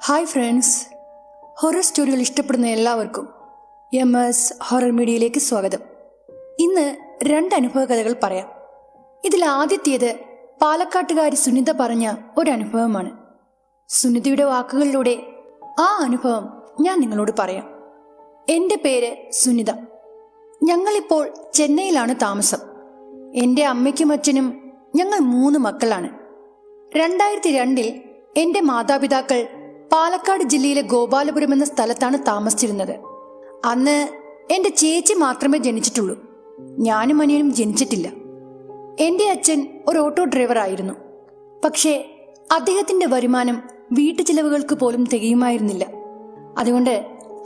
Hi friends, horror സ്റ്റോറികൾ ഇഷ്ടപ്പെടുന്ന എല്ലാവർക്കും MS horror മീഡിയയിലേക്ക് സ്വാഗതം. ഇന്ന് 2 അനുഭവ കഥകൾ പറയാം. ഇതിൽ ആദ്യത്തേത് പാലക്കാട്ടുകാരി സുനിത പറഞ്ഞ ഒരു അനുഭവമാണ്. സുനിതയുടെ വാക്കുകളിലൂടെ ആ അനുഭവം ഞാൻ നിങ്ങളോട് പറയാം. എൻ്റെ പേര് സുനിത. ഞങ്ങളിപ്പോൾ ചെന്നൈയിലാണ് താമസം. എൻ്റെ അമ്മയ്ക്കും അച്ഛനും ഞങ്ങൾ 3 മക്കളാണ്. 2002 എൻ്റെ മാതാപിതാക്കൾ പാലക്കാട് ജില്ലയിലെ ഗോപാലപുരം എന്ന സ്ഥലത്താണ് താമസിച്ചിരുന്നത്. അന്ന് എൻ്റെ ചേച്ചി മാത്രമേ ജനിച്ചിട്ടുള്ളൂ. ഞാനും അനിയനും ജനിച്ചിട്ടില്ല. എൻ്റെ അച്ഛൻ ഒരു ഓട്ടോ ഡ്രൈവർ ആയിരുന്നു. പക്ഷേ അദ്ദേഹത്തിൻ്റെ വരുമാനം വീട്ടുചിലവുകൾക്ക് പോലും തികയുമായിരുന്നില്ല. അതുകൊണ്ട്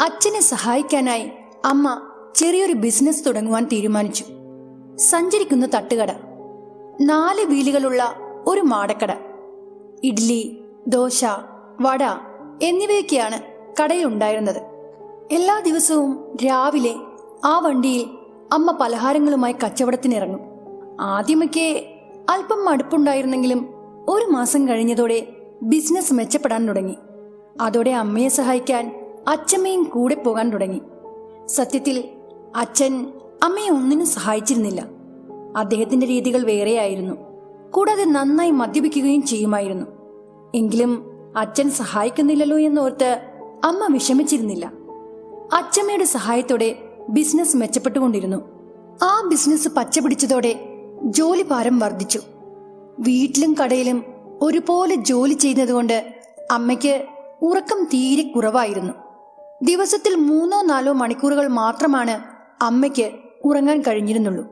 അച്ഛനെ സഹായിക്കാനായി അമ്മ ചെറിയൊരു ബിസിനസ് തുടങ്ങുവാൻ തീരുമാനിച്ചു. സഞ്ചരിക്കുന്ന തട്ടുകട, 4 വീലുകളുള്ള ഒരു മാടക്കട. ഇഡ്ലി, ദോശ, വട എന്നിവയൊക്കെയാണ് കടയിൽ ഉണ്ടായിരുന്നത്. എല്ലാ ദിവസവും രാവിലെ ആ വണ്ടിയിൽ അമ്മ പലഹാരങ്ങളുമായി കച്ചവടത്തിനിറങ്ങും. ആദ്യമൊക്കെ അല്പം മടുപ്പുണ്ടായിരുന്നെങ്കിലും 1 മാസം കഴിഞ്ഞതോടെ ബിസിനസ് മെച്ചപ്പെടാൻ തുടങ്ങി. അതോടെ അമ്മയെ സഹായിക്കാൻ അച്ഛമ്മയും കൂടെ പോകാൻ തുടങ്ങി. സത്യത്തിൽ അച്ഛൻ അമ്മയെ ഒന്നിനും സഹായിച്ചിരുന്നില്ല. അദ്ദേഹത്തിന്റെ രീതികൾ വേറെയായിരുന്നു. കൂടാതെ നന്നായി മദ്യപിക്കുകയും ചെയ്യുമായിരുന്നു. എങ്കിലും അച്ഛൻ സഹായിക്കുന്നില്ലല്ലോ എന്നോർത്ത് അമ്മ വിഷമിച്ചിരുന്നില്ല. അച്ഛമ്മയുടെ സഹായത്തോടെ ബിസിനസ് മെച്ചപ്പെട്ടുകൊണ്ടിരുന്നു. ആ ബിസിനസ് പച്ചപിടിച്ചതോടെ ജോലിഭാരം വർദ്ധിച്ചു. വീട്ടിലും കടയിലും ഒരുപോലെ ജോലി ചെയ്യുന്നതുകൊണ്ട് അമ്മയ്ക്ക് ഉറക്കം തീരെ കുറവായിരുന്നു. ദിവസത്തിൽ 3-4 മണിക്കൂറുകൾ മാത്രമാണ് അമ്മയ്ക്ക് ഉറങ്ങാൻ കഴിഞ്ഞിരുന്നുള്ളൂ.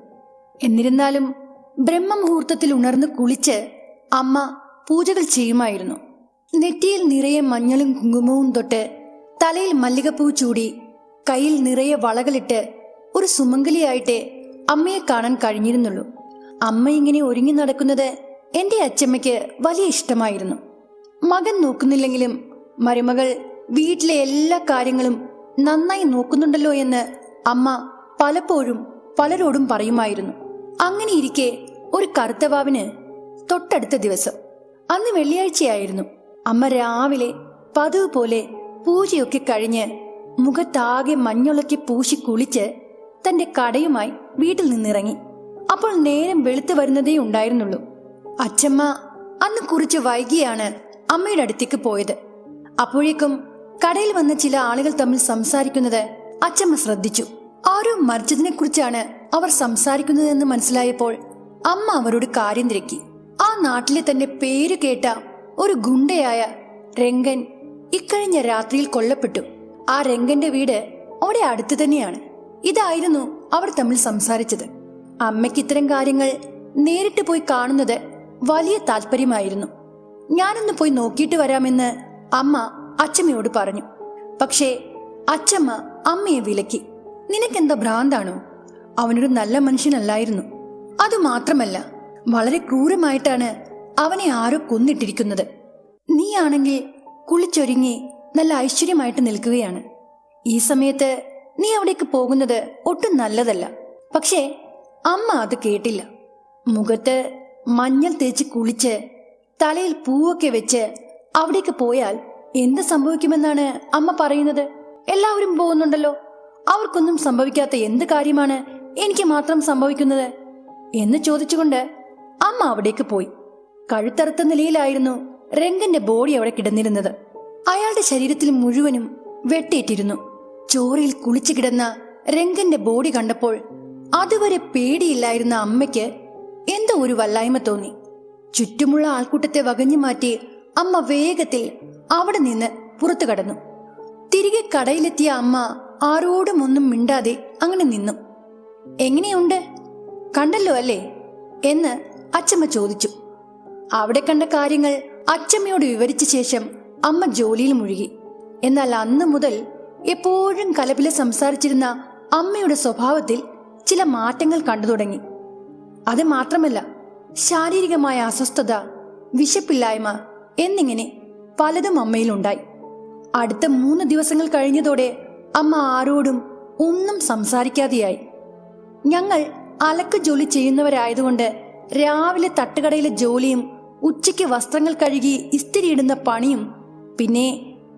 എന്നിരുന്നാലും ബ്രഹ്മമുഹൂർത്തത്തിൽ ഉണർന്ന് കുളിച്ച് അമ്മ പൂജകൾ ചെയ്യുമായിരുന്നു. നെറ്റിയിൽ നിറയെ മഞ്ഞളും കുങ്കുമവും തൊട്ട്, തലയിൽ മല്ലികപ്പൂ ചൂടി, കയ്യിൽ നിറയെ വളകളിട്ട് ഒരു സുമംഗലിയായിട്ട് അമ്മയെ കാണാൻ കഴിഞ്ഞിരുന്നുള്ളൂ. അമ്മ ഇങ്ങനെ ഒരുങ്ങി നടക്കുന്നത് എൻ്റെ അച്ഛമ്മയ്ക്ക് വലിയ ഇഷ്ടമായിരുന്നു. മകൻ നോക്കുന്നില്ലെങ്കിലും മരുമകൾ വീട്ടിലെ എല്ലാ കാര്യങ്ങളും നന്നായി നോക്കുന്നുണ്ടല്ലോ എന്ന് അമ്മ പലപ്പോഴും പലരോടും പറയുമായിരുന്നു. അങ്ങനെ ഇരിക്കെ ഒരു കറുത്തവാവിന് തൊട്ടടുത്ത ദിവസം, അന്ന് വെള്ളിയാഴ്ചയായിരുന്നു. അമ്മ രാവിലെ പതിവ് പോലെ പൂജയൊക്കെ കഴിഞ്ഞ് മുഖത്താകെ മഞ്ഞളൊക്കെ പൂശി കുളിച്ച് തന്റെ കടയുമായി വീട്ടിൽ നിന്നിറങ്ങി. അപ്പോൾ നേരം വെളുത്തു വരുന്നതേ ഉണ്ടായിരുന്നുള്ളൂ. അച്ഛമ്മ അന്ന് കുറച്ച് വൈകിയാണ് അമ്മയുടെ അടുത്തേക്ക് പോയത്. അപ്പോഴേക്കും കടയിൽ വന്ന ചില ആളുകൾ തമ്മിൽ സംസാരിക്കുന്നത് അച്ഛമ്മ ശ്രദ്ധിച്ചു. ആരോ മരിച്ചതിനെ കുറിച്ചാണ് അവർ സംസാരിക്കുന്നതെന്ന് മനസ്സിലായപ്പോൾ അമ്മ അവരോട് കാര്യം തിരക്കി. ആ നാട്ടിലെ തന്നെ പേര് കേട്ട ഒരു ഗുണ്ടയായ രംഗൻ ഇക്കഴിഞ്ഞ രാത്രിയിൽ കൊല്ലപ്പെട്ടു. ആ രംഗന്റെ വീട് അവിടെ അടുത്ത് തന്നെയാണ്. ഇതായിരുന്നു അവർ തമ്മിൽ സംസാരിച്ചത്. അമ്മയ്ക്ക് ഇത്തരം കാര്യങ്ങൾ നേരിട്ട് പോയി കാണുന്നത് വലിയ താല്പര്യമായിരുന്നു. ഞാനൊന്ന് പോയി നോക്കിയിട്ട് വരാമെന്ന് അമ്മ അച്ഛമ്മയോട് പറഞ്ഞു. പക്ഷേ അച്ഛമ്മ അമ്മയെ വിലക്കി. നിനക്കെന്താ ഭ്രാന്താണോ? അവനൊരു നല്ല മനുഷ്യനല്ലായിരുന്നു. അതുമാത്രമല്ല, വളരെ ക്രൂരമായിട്ടാണ് അവനെ ആരോ കൊന്നിട്ടിരിക്കുന്നത്. നീയാണെങ്കിൽ കുളിച്ചൊരുങ്ങി നല്ല ഐശ്വര്യമായിട്ട് നിൽക്കുകയാണ്. ഈ സമയത്ത് നീ അവിടേക്ക് പോകുന്നത് ഒട്ടും നല്ലതല്ല. പക്ഷേ അമ്മ അത് കേട്ടില്ല. മുഖത്ത് മഞ്ഞൾ തേച്ച് കുളിച്ച് തലയിൽ പൂവൊക്കെ വെച്ച് അവിടേക്ക് പോയാൽ എന്ത് സംഭവിക്കുമെന്നാണ് അമ്മ പറയുന്നത്? എല്ലാവരും പോകുന്നുണ്ടല്ലോ, അവർക്കൊന്നും സംഭവിക്കാത്ത എന്ത് കാര്യമാണ് എനിക്ക് മാത്രം സംഭവിക്കുന്നത് എന്ന് ചോദിച്ചുകൊണ്ട് അമ്മ അവിടേക്ക് പോയി. കഴുത്തറുത്ത നിലയിലായിരുന്നു രംഗന്റെ ബോഡി അവിടെ കിടന്നിരുന്നത്. അയാളുടെ ശരീരത്തിൽ മുഴുവനും വെട്ടേറ്റിരുന്നു. ചോരയിൽ കുളിച്ചു കിടന്ന രംഗന്റെ ബോഡി കണ്ടപ്പോൾ അതുവരെ പേടിയില്ലായിരുന്ന അമ്മയ്ക്ക് എന്തോ ഒരു വല്ലായ്മ തോന്നി. ചുറ്റുമുള്ള ആൾക്കൂട്ടത്തെ വകഞ്ഞു മാറ്റി അമ്മ വേഗത്തിൽ അവിടെ നിന്ന് പുറത്തു കടന്നു. തിരികെ കടയിലെത്തിയ അമ്മ ആരോടും ഒന്നും മിണ്ടാതെ അങ്ങനെ നിന്നു. എങ്ങനെയുണ്ട്, കണ്ടല്ലോ അല്ലേ എന്ന് അച്ഛമ്മ ചോദിച്ചു. അവിടെ കണ്ട കാര്യങ്ങൾ അച്ഛമ്മയോട് വിവരിച്ച ശേഷം അമ്മ ജോലിയിൽ മുഴുകി. എന്നാൽ അന്ന് മുതൽ എപ്പോഴും കലപില സംസാരിച്ചിരുന്ന അമ്മയുടെ സ്വഭാവത്തിൽ ചില മാറ്റങ്ങൾ കണ്ടു തുടങ്ങി. അത് മാത്രമല്ല, ശാരീരികമായ അസ്വസ്ഥത, വിശപ്പില്ലായ്മ എന്നിങ്ങനെ പലതും അമ്മയിലുണ്ടായി. അടുത്ത 3 ദിവസങ്ങൾ കഴിഞ്ഞതോടെ അമ്മ ആരോടും ഒന്നും സംസാരിക്കാതെയായി. ഞങ്ങൾ അലക്ക് ജോലി ചെയ്യുന്നവരായതുകൊണ്ട് രാവിലെ തട്ടുകടയിലെ ജോലിയും ഉച്ചയ്ക്ക് വസ്ത്രങ്ങൾ കഴുകി ഇസ്തിരിയിടുന്ന പണിയും പിന്നെ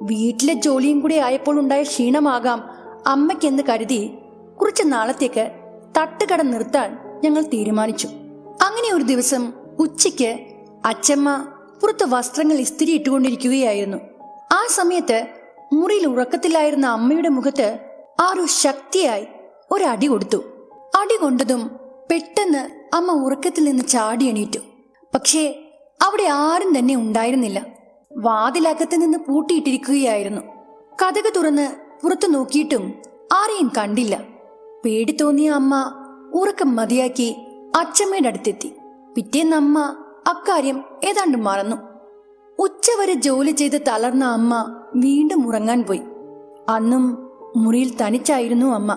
വീട്ടിലെ ജോലിയും കൂടി ആയപ്പോൾ ഉണ്ടായ ക്ഷീണമാകാം അമ്മയ്ക്കെന്ന് കരുതി കുറച്ച് നാളത്തേക്ക് തട്ടുകട നിർത്താൻ ഞങ്ങൾ തീരുമാനിച്ചു. അങ്ങനെ ഒരു ദിവസം ഉച്ചയ്ക്ക് അച്ഛമ്മ പുറത്ത് വസ്ത്രങ്ങൾ ഇസ്തിരി ഇട്ടുകൊണ്ടിരിക്കുകയായിരുന്നു. ആ സമയത്ത് മുറിയിൽ ഉറക്കത്തിലായിരുന്ന അമ്മയുടെ മുഖത്ത് ആരോ ശക്തിയായി ഒരടി കൊടുത്തു. അടി കൊണ്ടതും പെട്ടെന്ന് അമ്മ ഉറക്കത്തിൽ നിന്ന് ചാടി എണീറ്റു. പക്ഷേ അവിടെ ആരും തന്നെ ഉണ്ടായിരുന്നില്ല. വാതിലകത്ത് നിന്ന് പൂട്ടിയിട്ടിരിക്കുകയായിരുന്നു. കതക് തുറന്ന് പുറത്തു നോക്കിയിട്ടും ആരെയും കണ്ടില്ല. പേടി തോന്നിയ അമ്മ ഉറക്കം മതിയാക്കി അച്ഛമ്മയുടെ അടുത്തെത്തി. പിറ്റേന്ന് അമ്മ അക്കാര്യം ഏതാണ്ട് മറന്നു. ഉച്ചവരെ ജോലി ചെയ്ത് തളർന്ന അമ്മ വീണ്ടും ഉറങ്ങാൻ പോയി. അന്നും മുറിയിൽ തനിച്ചായിരുന്നു അമ്മ.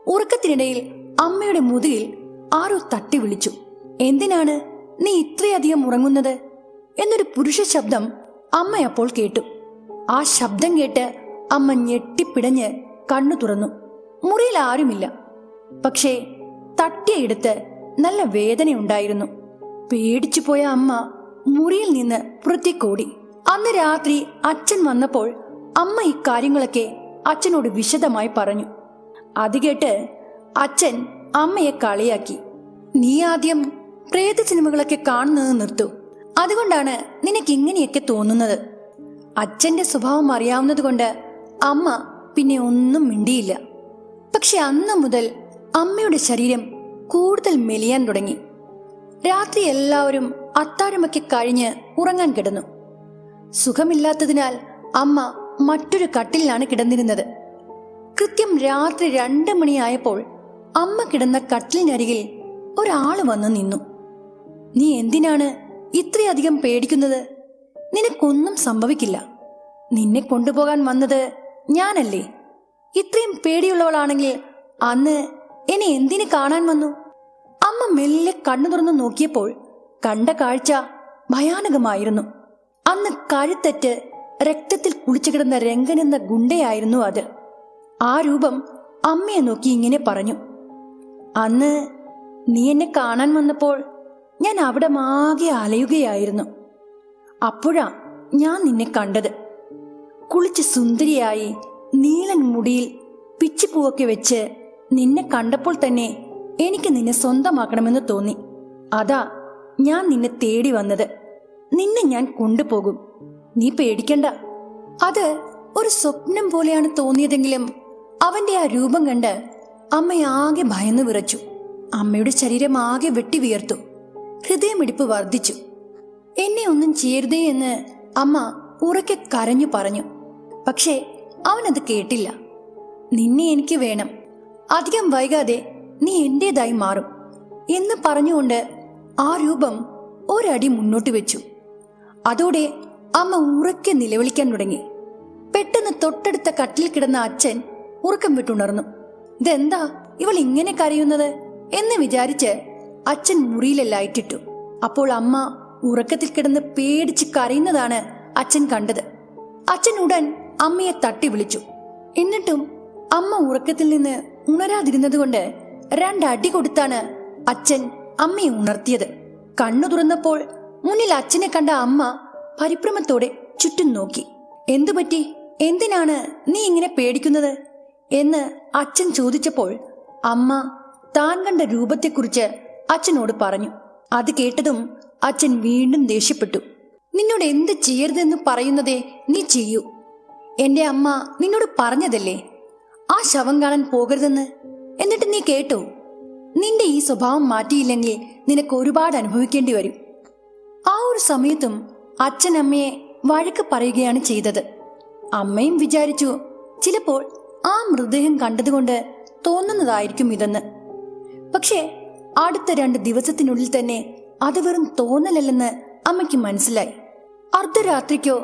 ഉറക്കത്തിനിടയിൽ അമ്മയുടെ മുതുകിൽ ആരോ തട്ടി വിളിച്ചു. എന്തിനാണ് നീ ഇത്രയധികം ഉറങ്ങുന്നത് എന്നൊരു പുരുഷ ശബ്ദം അമ്മ അപ്പോൾ കേട്ടു. ആ ശബ്ദം കേട്ട് അമ്മ ഞെട്ടിപ്പിടഞ്ഞ് കണ്ണു തുറന്നു. മുറിയിൽ ആരുമില്ല. പക്ഷേ തട്ടിയയിടത്ത് നല്ല വേദനയുണ്ടായിരുന്നു. പേടിച്ചു പോയ അമ്മ മുറിയിൽ നിന്ന് പുറത്തേക്കോടി. അന്ന് രാത്രി അച്ഛൻ വന്നപ്പോൾ അമ്മ ഇക്കാര്യങ്ങളൊക്കെ അച്ഛനോട് വിശദമായി പറഞ്ഞു. അത് കേട്ട് അച്ഛൻ അമ്മയെ കളിയാക്കി. നീ ആദ്യം പ്രേത സിനിമകളൊക്കെ കാണുന്നത് നിർത്തു. അതുകൊണ്ടാണ് നിനക്ക് ഇങ്ങനെയൊക്കെ തോന്നുന്നത്. അച്ഛന്റെ സ്വഭാവം അറിയാവുന്നത് കൊണ്ട് അമ്മ പിന്നെ ഒന്നും മിണ്ടിയില്ല. പക്ഷെ അന്ന് മുതൽ അമ്മയുടെ ശരീരം കൂടുതൽ മെലിയാൻ തുടങ്ങി. രാത്രി എല്ലാവരും അത്താഴമൊക്കെ കഴിഞ്ഞ് ഉറങ്ങാൻ കിടന്നു. സുഖമില്ലാത്തതിനാൽ അമ്മ മറ്റൊരു കട്ടിലാണ് കിടന്നിരുന്നത്. കൃത്യം രാത്രി 2 മണിയായപ്പോൾ അമ്മ കിടന്ന കട്ടിലിനരികിൽ ഒരാള് വന്നു നിന്നു. നീ എന്തിനാണ് ഇത്രയധികം പേടിക്കുന്നത്? നിനക്കൊന്നും സംഭവിക്കില്ല. നിന്നെ കൊണ്ടുപോകാൻ വന്നത് ഞാനല്ലേ. ഇത്രയും പേടിയുള്ളവളാണെങ്കിൽ അന്ന് എന്നെ എന്തിനു കാണാൻ വന്നു? അമ്മ മെല്ലെ കണ്ണു തുറന്നു നോക്കിയപ്പോൾ കണ്ട കാഴ്ച ഭയാനകമായിരുന്നു. അന്ന് കഴുത്തറ്റ് രക്തത്തിൽ കുളിച്ചു കിടന്ന രംഗൻ എന്ന ഗുണ്ടയായിരുന്നു അത്. ആ രൂപം അമ്മയെ നോക്കി ഇങ്ങനെ പറഞ്ഞു. അന്ന് നീ എന്നെ കാണാൻ വന്നപ്പോൾ ഞാൻ അവിടെ ആകെ അലയുകയായിരുന്നു. അപ്പോഴാ ഞാൻ നിന്നെ കണ്ടത്. കുളിച്ച് സുന്ദരിയായി നീലൻ മുടിയിൽ പിച്ചിപ്പൂവൊക്കെ വെച്ച് നിന്നെ കണ്ടപ്പോൾ തന്നെ എനിക്ക് നിന്നെ സ്വന്തമാക്കണമെന്ന് തോന്നി. അതാ ഞാൻ നിന്നെ തേടി വന്നത്. നിന്നെ ഞാൻ കൊണ്ടുപോകും. നീ പേടിക്കണ്ട. അത് ഒരു സ്വപ്നം പോലെയാണ് തോന്നിയതെങ്കിലും അവന്റെ ആ രൂപം കണ്ട് അമ്മയാകെ ഭയന്നു വിറച്ചു. അമ്മയുടെ ശരീരം ആകെ വെട്ടി വിയർത്തു. ഹൃദയമിടിപ്പ് വർദ്ധിച്ചു. എന്നെ ഒന്നും ചെയ്യരുതേ എന്ന് അമ്മ ഉറക്കെ കരഞ്ഞു പറഞ്ഞു. പക്ഷേ അവനത് കേട്ടില്ല. നിന്നെ എനിക്ക് വേണം. അധികം വൈകാതെ നീ എന്റേതായി മാറും എന്ന് പറഞ്ഞുകൊണ്ട് ആ രൂപം ഒരടി മുന്നോട്ട് വെച്ചു. അതോടെ അമ്മ ഉറക്കെ നിലവിളിക്കാൻ തുടങ്ങി. പെട്ടെന്ന് തൊട്ടടുത്ത കട്ടിൽ കിടന്ന അച്ഛൻ ഉറക്കം വിട്ടുണർന്നു. ഇതെന്താ ഇവൾ ഇങ്ങനെ കരയുന്നത് എന്ന് വിചാരിച്ച് അച്ഛൻ മുറിയിലെ ലൈറ്റിട്ടു. അപ്പോൾ അമ്മ ഉറക്കത്തിൽ കിടന്ന് പേടിച്ച് കരയുന്നതാണ് അച്ഛൻ കണ്ടത്. അച്ഛൻ ഉടൻ അമ്മയെ തട്ടി വിളിച്ചു. എന്നിട്ടും അമ്മ ഉറക്കത്തിൽ നിന്ന് ഉണരാതിരുന്നത് കൊണ്ട് 2 അടി കൊടുത്താണ് അച്ഛൻ അമ്മയെ ഉണർത്തിയത്. കണ്ണു തുറന്നപ്പോൾ മുന്നിൽ അച്ഛനെ കണ്ട അമ്മ പരിഭ്രമത്തോടെ ചുറ്റും നോക്കി. എന്തുപറ്റി? എന്തിനാണ് നീ ഇങ്ങനെ പേടിക്കുന്നത് എന്ന് അച്ഛൻ ചോദിച്ചപ്പോൾ അമ്മ താൻ കണ്ട രൂപത്തെക്കുറിച്ച് അച്ഛനോട് പറഞ്ഞു. അത് കേട്ടതും അച്ഛൻ വീണ്ടും ദേഷ്യപ്പെട്ടു. നിന്നോട് എന്ത് ചെയ്യരുതെന്ന് പറയുന്നതേ നീ ചെയ്യൂ. എന്റെ അമ്മ നിന്നോട് പറഞ്ഞതല്ലേ ആ ശവം കാണാൻ പോകരുതെന്ന്. എന്നിട്ട് നീ കേട്ടോ? നിന്റെ ഈ സ്വഭാവം മാറ്റിയില്ലെങ്കിൽ നിനക്ക് ഒരുപാട് അനുഭവിക്കേണ്ടി വരും. ആ ഒരു സമയത്തും അച്ഛൻ അമ്മയെ വഴക്ക് പറയുകയാണ് ചെയ്തത്. അമ്മയും വിചാരിച്ചു ചിലപ്പോൾ ആ മൃതദേഹം കണ്ടതുകൊണ്ട് തോന്നുന്നതായിരിക്കും ഇതെന്ന്. പക്ഷേ അടുത്ത 2 ദിവസത്തിനുള്ളിൽ തന്നെ അത് വെറും തോന്നലല്ലെന്ന് അമ്മയ്ക്ക് മനസ്സിലായി. അർദ്ധരാത്രിക്കോ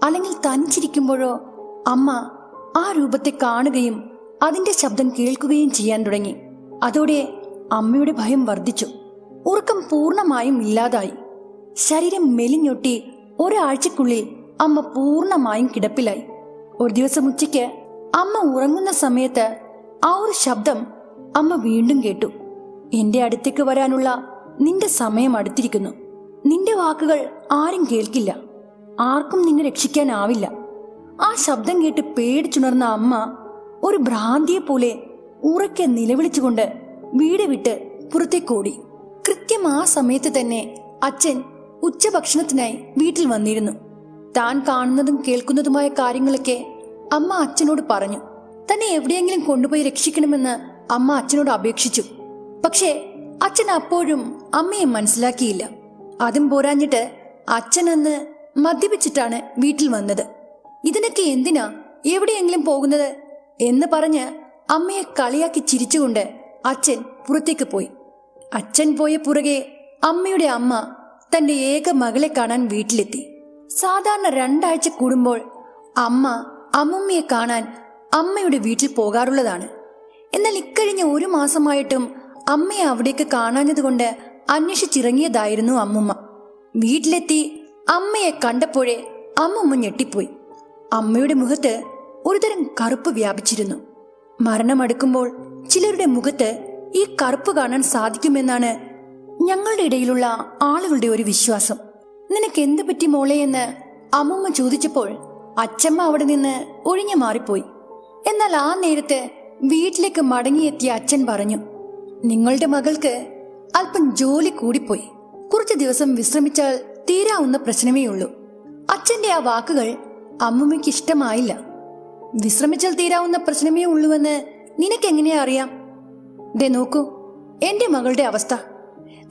അല്ലെങ്കിൽ തനിച്ചിരിക്കുമ്പോഴോ അമ്മ ആ രൂപത്തെ കാണുകയും അതിന്റെ ശബ്ദം കേൾക്കുകയും ചെയ്യാൻ തുടങ്ങി. അതോടെ അമ്മയുടെ ഭയം വർദ്ധിച്ചു. ഉറക്കം പൂർണ്ണമായും ഇല്ലാതായി. ശരീരം മെലിഞ്ഞൊട്ടി ഒരാഴ്ചക്കുള്ളിൽ അമ്മ പൂർണ്ണമായും കിടപ്പിലായി. ഒരു ദിവസം ഉച്ചയ്ക്ക് അമ്മ ഉറങ്ങുന്ന സമയത്ത് ആ ഒരു ശബ്ദം അമ്മ വീണ്ടും കേട്ടു. എന്റെ അടുത്തേക്ക് വരാനുള്ള നിന്റെ സമയം അടുത്തിരിക്കുന്നു. നിന്റെ വാക്കുകൾ ആരും കേൾക്കില്ല. ആർക്കും നിന്നെ രക്ഷിക്കാനാവില്ല. ആ ശബ്ദം കേട്ട് പേടിച്ചുണർന്ന അമ്മ ഒരു ഭ്രാന്തിയെ പോലെ ഉറക്കെ നിലവിളിച്ചുകൊണ്ട് വീട് വിട്ട് പുറത്തേക്കോടി. കൃത്യം ആ സമയത്ത് തന്നെ അച്ഛൻ ഉച്ചഭക്ഷണത്തിനായി വീട്ടിൽ വന്നിരുന്നു. താൻ കാണുന്നതും കേൾക്കുന്നതുമായ കാര്യങ്ങളൊക്കെ അമ്മ അച്ഛനോട് പറഞ്ഞു. തന്നെ എവിടെയെങ്കിലും കൊണ്ടുപോയി രക്ഷിക്കണമെന്ന് അമ്മ അച്ഛനോട് അപേക്ഷിച്ചു. പക്ഷേ അച്ഛൻ അപ്പോഴും അമ്മയെ മനസ്സിലാക്കിയില്ല. അതും പോരാഞ്ഞിട്ട് അച്ഛൻ അന്ന് മദ്യപിച്ചിട്ടാണ് വീട്ടിൽ വന്നത്. ഇതിനൊക്കെ എന്തിനാ എവിടെയെങ്കിലും പോകുന്നത് എന്ന് പറഞ്ഞ് അമ്മയെ കളിയാക്കി ചിരിച്ചുകൊണ്ട് അച്ഛൻ പുറത്തേക്ക് പോയി. അച്ഛൻ പോയ പുറകെ അമ്മയുടെ അമ്മ തന്റെ ഏക മകളെ കാണാൻ വീട്ടിലെത്തി. സാധാരണ 2 ആഴ്ച കൂടുമ്പോൾ അമ്മ അമ്മുമ്മയെ കാണാൻ അമ്മയുടെ വീട്ടിൽ പോകാറുള്ളതാണ്. എന്നാൽ ഇക്കഴിഞ്ഞ 1 മാസമായിട്ടും അമ്മയെ അവിടേക്ക് കാണാഞ്ഞതുകൊണ്ട് അന്വേഷിച്ചിറങ്ങിയതായിരുന്നു അമ്മുമ്മ. വീട്ടിലെത്തി അമ്മയെ കണ്ടപ്പോഴേ അമ്മുമ്മ ഞെട്ടിപ്പോയി. അമ്മയുടെ മുഖത്ത് ഒരുതരം കറുപ്പ് വ്യാപിച്ചിരുന്നു. മരണമടുക്കുമ്പോൾ ചിലരുടെ മുഖത്ത് ഈ കറുപ്പ് കാണാൻ സാധിക്കുമെന്നാണ് ഞങ്ങളുടെ ഇടയിലുള്ള ആളുകളുടെ ഒരു വിശ്വാസം. നിനക്ക് എന്ത് പറ്റി മോളെ എന്ന് അമ്മുമ്മ ചോദിച്ചപ്പോൾ അച്ഛമ്മ അവിടെ നിന്ന് ഒഴിഞ്ഞു മാറിപ്പോയി. എന്നാൽ ആ നേരത്ത് വീട്ടിലേക്ക് മടങ്ങിയെത്തിയ അച്ഛൻ പറഞ്ഞു, നിങ്ങളുടെ മകൾക്ക് അല്പം ജോലി കൂടിപ്പോയി. കുറച്ചു ദിവസം വിശ്രമിച്ചാൽ തീരാവുന്ന പ്രശ്നമേ ഉള്ളൂ. അച്ഛന്റെ ആ വാക്കുകൾ അമ്മുമ്മയ്ക്ക് ഇഷ്ടമായില്ല. വിശ്രമിച്ചാൽ തീരാവുന്ന പ്രശ്നമേ ഉള്ളൂവെന്ന് നിനക്കെങ്ങനെയാ അറിയാം? ദേ നോക്കൂ എന്റെ മകളുടെ അവസ്ഥ.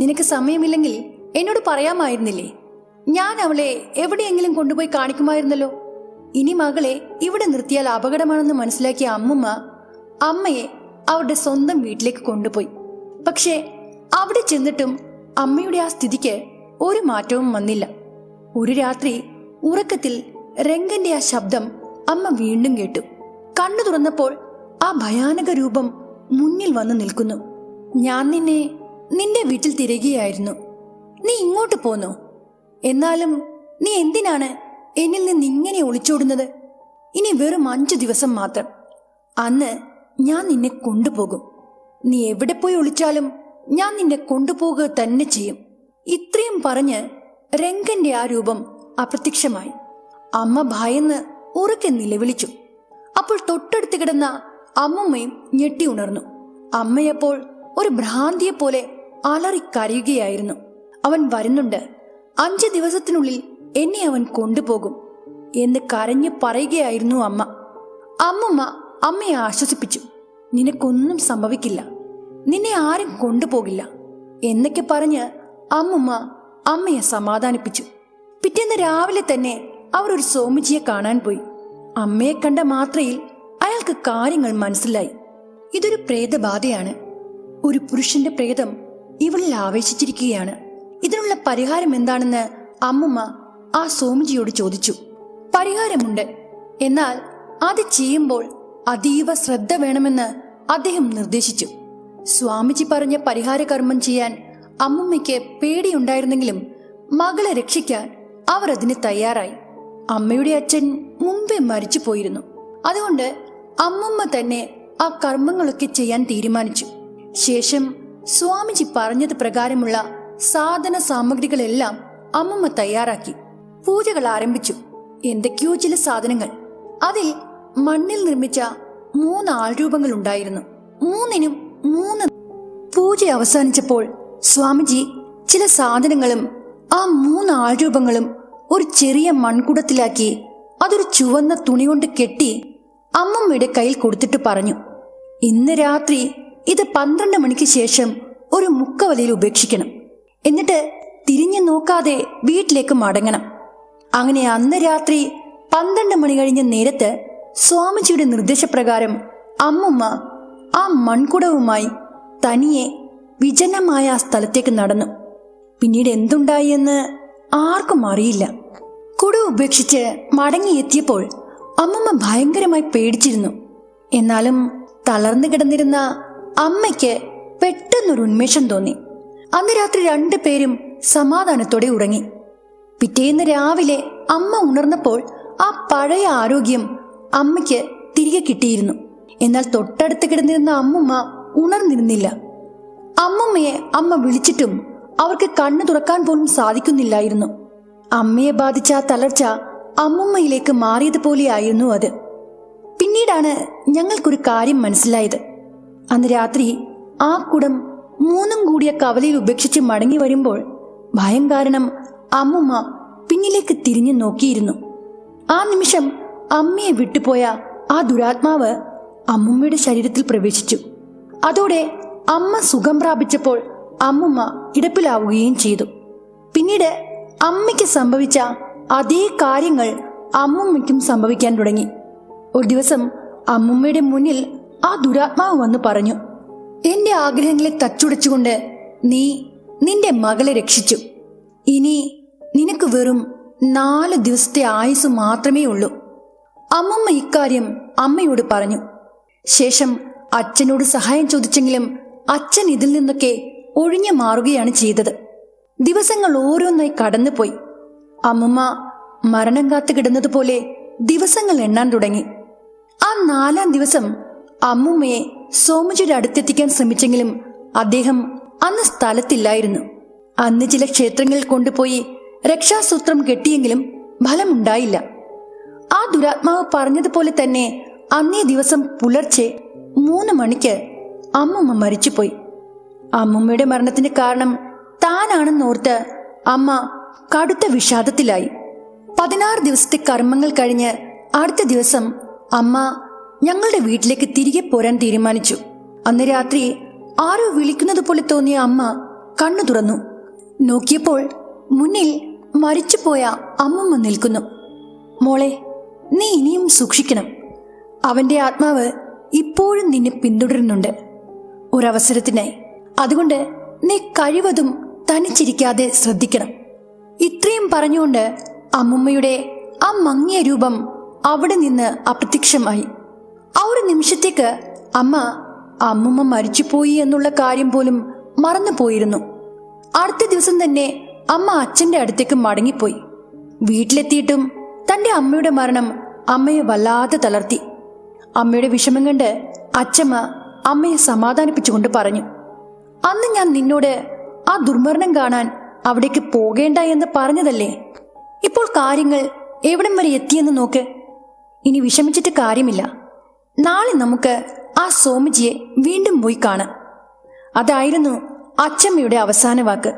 നിനക്ക് സമയമില്ലെങ്കിൽ എന്നോട് പറയാമായിരുന്നില്ലേ? ഞാൻ അവളെ എവിടെയെങ്കിലും കൊണ്ടുപോയി കാണിക്കുമായിരുന്നല്ലോ. ഇനി മകളെ ഇവിടെ നിർത്തിയാൽ അപകടമാണെന്ന് മനസ്സിലാക്കിയ അമ്മുമ്മ അമ്മയെ അവരുടെ സ്വന്തം വീട്ടിലേക്ക് കൊണ്ടുപോയി. പക്ഷേ അവിടെ ചെന്നിട്ടും അമ്മയുടെ ആ സ്ഥിതിക്ക് ഒരു മാറ്റവും വന്നില്ല. ഒരു രാത്രി ഉറക്കത്തിൽ രംഗന്റെ ആ ശബ്ദം അമ്മ വീണ്ടും കേട്ടു. കണ്ണു തുറന്നപ്പോൾ ആ ഭയാനക രൂപം മുന്നിൽ വന്നു നിൽക്കുന്നു. ഞാൻ നിന്റെ വീട്ടിൽ തിരയുകയായിരുന്നു. നീ ഇങ്ങോട്ട് പോന്നോ? എന്നാലും നീ എന്തിനാണ് എന്നിൽ നിന്ന് ഇങ്ങനെ ഒളിച്ചോടുന്നത്? ഇനി വെറും 5 ദിവസം മാത്രം. അന്ന് ഞാൻ നിന്നെ കൊണ്ടുപോകും. നീ എവിടെ പോയി ഒളിച്ചാലും ഞാൻ നിന്നെ കൊണ്ടുപോകുക തന്നെ ചെയ്യും. ഇത്രയും പറഞ്ഞ് രംഗന്റെ ആ രൂപം അപ്രത്യക്ഷമായി. അമ്മ ഭയന്ന് ഉറക്കെ നിലവിളിച്ചു. അപ്പോൾ തൊട്ടടുത്ത് കിടന്ന അമ്മുമ്മയും ഞെട്ടി ഉണർന്നു. അമ്മയപ്പോൾ ഒരു ഭ്രാന്തിയെ പോലെ അലറിക്കരയുകയായിരുന്നു. അവൻ വരുന്നുണ്ട്, 5 ദിവസത്തിനുള്ളിൽ എന്നെ അവൻ കൊണ്ടുപോകും എന്ന് കരഞ്ഞു പറയുകയായിരുന്നു അമ്മ. അമ്മുമ്മ അമ്മയെ ആശ്വസിപ്പിച്ചു. നിനക്കൊന്നും സംഭവിക്കില്ല, നിന്നെ ആരും കൊണ്ടുപോകില്ല എന്നൊക്കെ പറഞ്ഞ് അമ്മുമ്മ അമ്മയെ സമാധാനിപ്പിച്ചു. പിറ്റേന്ന് രാവിലെ തന്നെ അവർ ഒരു സ്വാമിജിയെ കാണാൻ പോയി. അമ്മയെ കണ്ട മാത്രയിൽ അയാൾക്ക് കാര്യങ്ങൾ മനസ്സിലായി. ഇതൊരു പ്രേതബാധയാണ്. ഒരു പുരുഷന്റെ പ്രേതം ഇവളിൽ ആവേശിച്ചിരിക്കുകയാണ്. ഇതിനുള്ള പരിഹാരം എന്താണെന്ന് അമ്മുമ്മ ആ സ്വാമിജിയോട് ചോദിച്ചു. പരിഹാരമുണ്ട്, എന്നാൽ അത് ചെയ്യുമ്പോൾ അതീവ ശ്രദ്ധ വേണമെന്ന് അദ്ദേഹം നിർദ്ദേശിച്ചു. സ്വാമിജി പറഞ്ഞ പരിഹാര കർമ്മം ചെയ്യാൻ അമ്മുമ്മയ്ക്ക് പേടിയുണ്ടായിരുന്നെങ്കിലും മകളെ രക്ഷിക്കാൻ അവർ അതിന് തയ്യാറായി. അമ്മയുടെ അച്ഛൻ മുമ്പേ മരിച്ചു പോയിരുന്നു. അതുകൊണ്ട് അമ്മുമ്മ തന്നെ ആ കർമ്മങ്ങളൊക്കെ ചെയ്യാൻ തീരുമാനിച്ചു. ശേഷം സ്വാമിജി പറഞ്ഞത് പ്രകാരമുള്ള സാധന സാമഗ്രികളെല്ലാം അമ്മുമ്മ തയ്യാറാക്കി. പൂജകൾ ആരംഭിച്ചു. എന്തൊക്കെയോ ചില സാധനങ്ങൾ. അതിൽ മണ്ണിൽ നിർമ്മിച്ച 3 ആൾരൂപങ്ങൾ ഉണ്ടായിരുന്നു. 3നും 3. പൂജ അവസാനിച്ചപ്പോൾ സ്വാമിജി ചില സാധനങ്ങളും ആ 3 ആൾരൂപങ്ങളും ഒരു ചെറിയ മൺകുടത്തിലാക്കി അതൊരു ചുവന്ന തുണി കൊണ്ട് കെട്ടി അമ്മമ്മയുടെ കയ്യിൽ കൊടുത്തിട്ട് പറഞ്ഞു, ഇന്ന് രാത്രി ഇത് 12 മണിക്ക് ശേഷം ഒരു മുക്കവലയിൽ ഉപേക്ഷിക്കണം. എന്നിട്ട് തിരിഞ്ഞു നോക്കാതെ വീട്ടിലേക്ക് മടങ്ങണം. അങ്ങനെ അന്ന് രാത്രി 12 മണി കഴിഞ്ഞ നേരത്ത് സ്വാമിജിയുടെ നിർദ്ദേശപ്രകാരം അമ്മുമ്മ ആ മൺകുടവുമായി തനിയെ വിജനമായ ആ സ്ഥലത്തേക്ക് നടന്നു. പിന്നീട് എന്തുണ്ടായി എന്ന് ആർക്കും അറിയില്ല. കുട ഉപേക്ഷിച്ച് മടങ്ങിയെത്തിയപ്പോൾ അമ്മമ്മ ഭയങ്കരമായി പേടിച്ചിരുന്നു. എന്നാലും തളർന്നു കിടന്നിരുന്ന അമ്മയ്ക്ക് പെട്ടെന്നൊരു ഉന്മേഷം തോന്നി. അന്ന് രാത്രി 2 പേരും സമാധാനത്തോടെ ഉറങ്ങി. പിറ്റേന്ന് രാവിലെ അമ്മ ഉണർന്നപ്പോൾ ആ പഴയ ആരോഗ്യം അമ്മയ്ക്ക് തിരികെ കിട്ടിയിരുന്നു. എന്നാൽ തൊട്ടടുത്ത് കിടന്നിരുന്ന അമ്മുമ്മ ഉണർന്നിരുന്നില്ല. അമ്മുമ്മയെ അമ്മ വിളിച്ചിട്ടും അവർക്ക് കണ്ണു തുറക്കാൻ പോലും സാധിക്കുന്നില്ലായിരുന്നു. അമ്മയെ ബാധിച്ച ആ തളർച്ച അമ്മുമ്മയിലേക്ക് മാറിയതുപോലെയായിരുന്നു അത്. പിന്നീടാണ് ഞങ്ങൾക്കൊരു കാര്യം മനസ്സിലായത്. അന്ന് രാത്രി ആ കുടം 3 കൂടിയ കവലയിൽ ഉപേക്ഷിച്ച് മടങ്ങി വരുമ്പോൾ ഭയം കാരണം അമ്മുമ്മ പിന്നിലേക്ക് തിരിഞ്ഞു നോക്കിയിരുന്നു. ആ നിമിഷം അമ്മയെ വിട്ടുപോയ ആ ദുരാത്മാവ് അമ്മുമ്മയുടെ ശരീരത്തിൽ പ്രവേശിച്ചു. അതോടെ അമ്മ സുഖം പ്രാപിച്ചപ്പോൾ അമ്മുമ്മ കിടപ്പിലാവുകയും ചെയ്തു. പിന്നീട് അമ്മയ്ക്ക് സംഭവിച്ച അതേ കാര്യങ്ങൾ അമ്മുമ്മയ്ക്കും സംഭവിക്കാൻ തുടങ്ങി. ഒരു ദിവസം അമ്മുമ്മയുടെ മുന്നിൽ ആ ദുരാത്മാവ് വന്നു പറഞ്ഞു, എന്റെ ആഗ്രഹങ്ങളെ തച്ചുടച്ചുകൊണ്ട് നീ നിന്റെ മകളെ രക്ഷിച്ചു. ഇനി നിനക്ക് വെറും 4 ദിവസത്തെ ആയുസ് മാത്രമേ ഉള്ളൂ. അമ്മുമ്മ ഇക്കാര്യം അമ്മയോട് പറഞ്ഞു. ശേഷം അച്ഛനോട് സഹായം ചോദിച്ചെങ്കിലും അച്ഛൻ ഇതിൽ നിന്നൊക്കെ ഒഴിഞ്ഞു മാറുകയാണ് ചെയ്തത്. ദിവസങ്ങൾ ഓരോന്നായി കടന്നുപോയി. അമ്മുമ്മ മരണം കാത്തു കിടന്നതുപോലെ ദിവസങ്ങൾ എണ്ണാൻ തുടങ്ങി. ആ 4-ാം ദിവസം അമ്മുമ്മയെ സോമജിയുടെ അടുത്തെത്തിക്കാൻ ശ്രമിച്ചെങ്കിലും അദ്ദേഹം അന്ന് സ്ഥലത്തില്ലായിരുന്നു. അന്ന് ചില ക്ഷേത്രങ്ങളിൽ കൊണ്ടുപോയി രക്ഷാസൂത്രം കെട്ടിയെങ്കിലും ഫലമുണ്ടായില്ല. ആ ദുരാത്മാവ് പറഞ്ഞതുപോലെ തന്നെ അന്നേ ദിവസം പുലർച്ചെ 3 മണിക്ക് അമ്മുമ്മ മരിച്ചുപോയി. അമ്മുമ്മയുടെ മരണത്തിന് കാരണം താനാണെന്നോർത്ത് അമ്മ കടുത്ത വിഷാദത്തിലായി. 16 ദിവസത്തെ കർമ്മങ്ങൾ കഴിഞ്ഞ് അടുത്ത ദിവസം അമ്മ ഞങ്ങളുടെ വീട്ടിലേക്ക് തിരികെ പോരാൻ തീരുമാനിച്ചു. അന്ന് രാത്രി ആരോ വിളിക്കുന്നത് പോലെ തോന്നിയ അമ്മ കണ്ണു തുറന്നു. നോക്കിയപ്പോൾ മുന്നിൽ മരിച്ചുപോയ അമ്മുമ്മ നിൽക്കുന്നു. മോളെ, നീ ഇനിയും സൂക്ഷിക്കണം. അവന്റെ ആത്മാവ് ഇപ്പോഴും നിന്നെ പിന്തുടരുന്നുണ്ട്, ഒരവസരത്തിനായി. അതുകൊണ്ട് നീ കഴിവതും തനിച്ചിരിക്കാതെ ശ്രദ്ധിക്കണം. ഇത്രയും പറഞ്ഞുകൊണ്ട് അമ്മുമ്മയുടെ ആ മങ്ങിയ രൂപം അവിടെ നിന്ന് അപ്രത്യക്ഷമായി. ആ ഒരു നിമിഷത്തേക്ക് അമ്മുമ്മ മരിച്ചുപോയി എന്നുള്ള കാര്യം പോലും മറന്നുപോയിരുന്നു. അടുത്ത ദിവസം തന്നെ അമ്മ അച്ഛന്റെ അടുത്തേക്ക് മടങ്ങിപ്പോയി. വീട്ടിലെത്തിയിട്ടും തന്റെ അമ്മയുടെ മരണം അമ്മയെ വല്ലാതെ തളർത്തി. അമ്മയുടെ വിഷമം കണ്ട് അച്ഛമ്മ അമ്മയെ സമാധാനിപ്പിച്ചുകൊണ്ട് പറഞ്ഞു, അന്ന് ഞാൻ നിന്നോട് ആ ദുർമരണം കാണാൻ അവിടേക്ക് പോകേണ്ട എന്ന് പറഞ്ഞതല്ലേ? ഇപ്പോൾ കാര്യങ്ങൾ എവിടം വരെ എത്തിയെന്ന് നോക്ക്. ഇനി വിഷമിച്ചിട്ട് കാര്യമില്ല. നാളെ നമുക്ക് ആ സോമജിയെ വീണ്ടും പോയി കാണാം. അതായിരുന്നു അച്ഛമ്മയുടെ അവസാന വാക്ക്.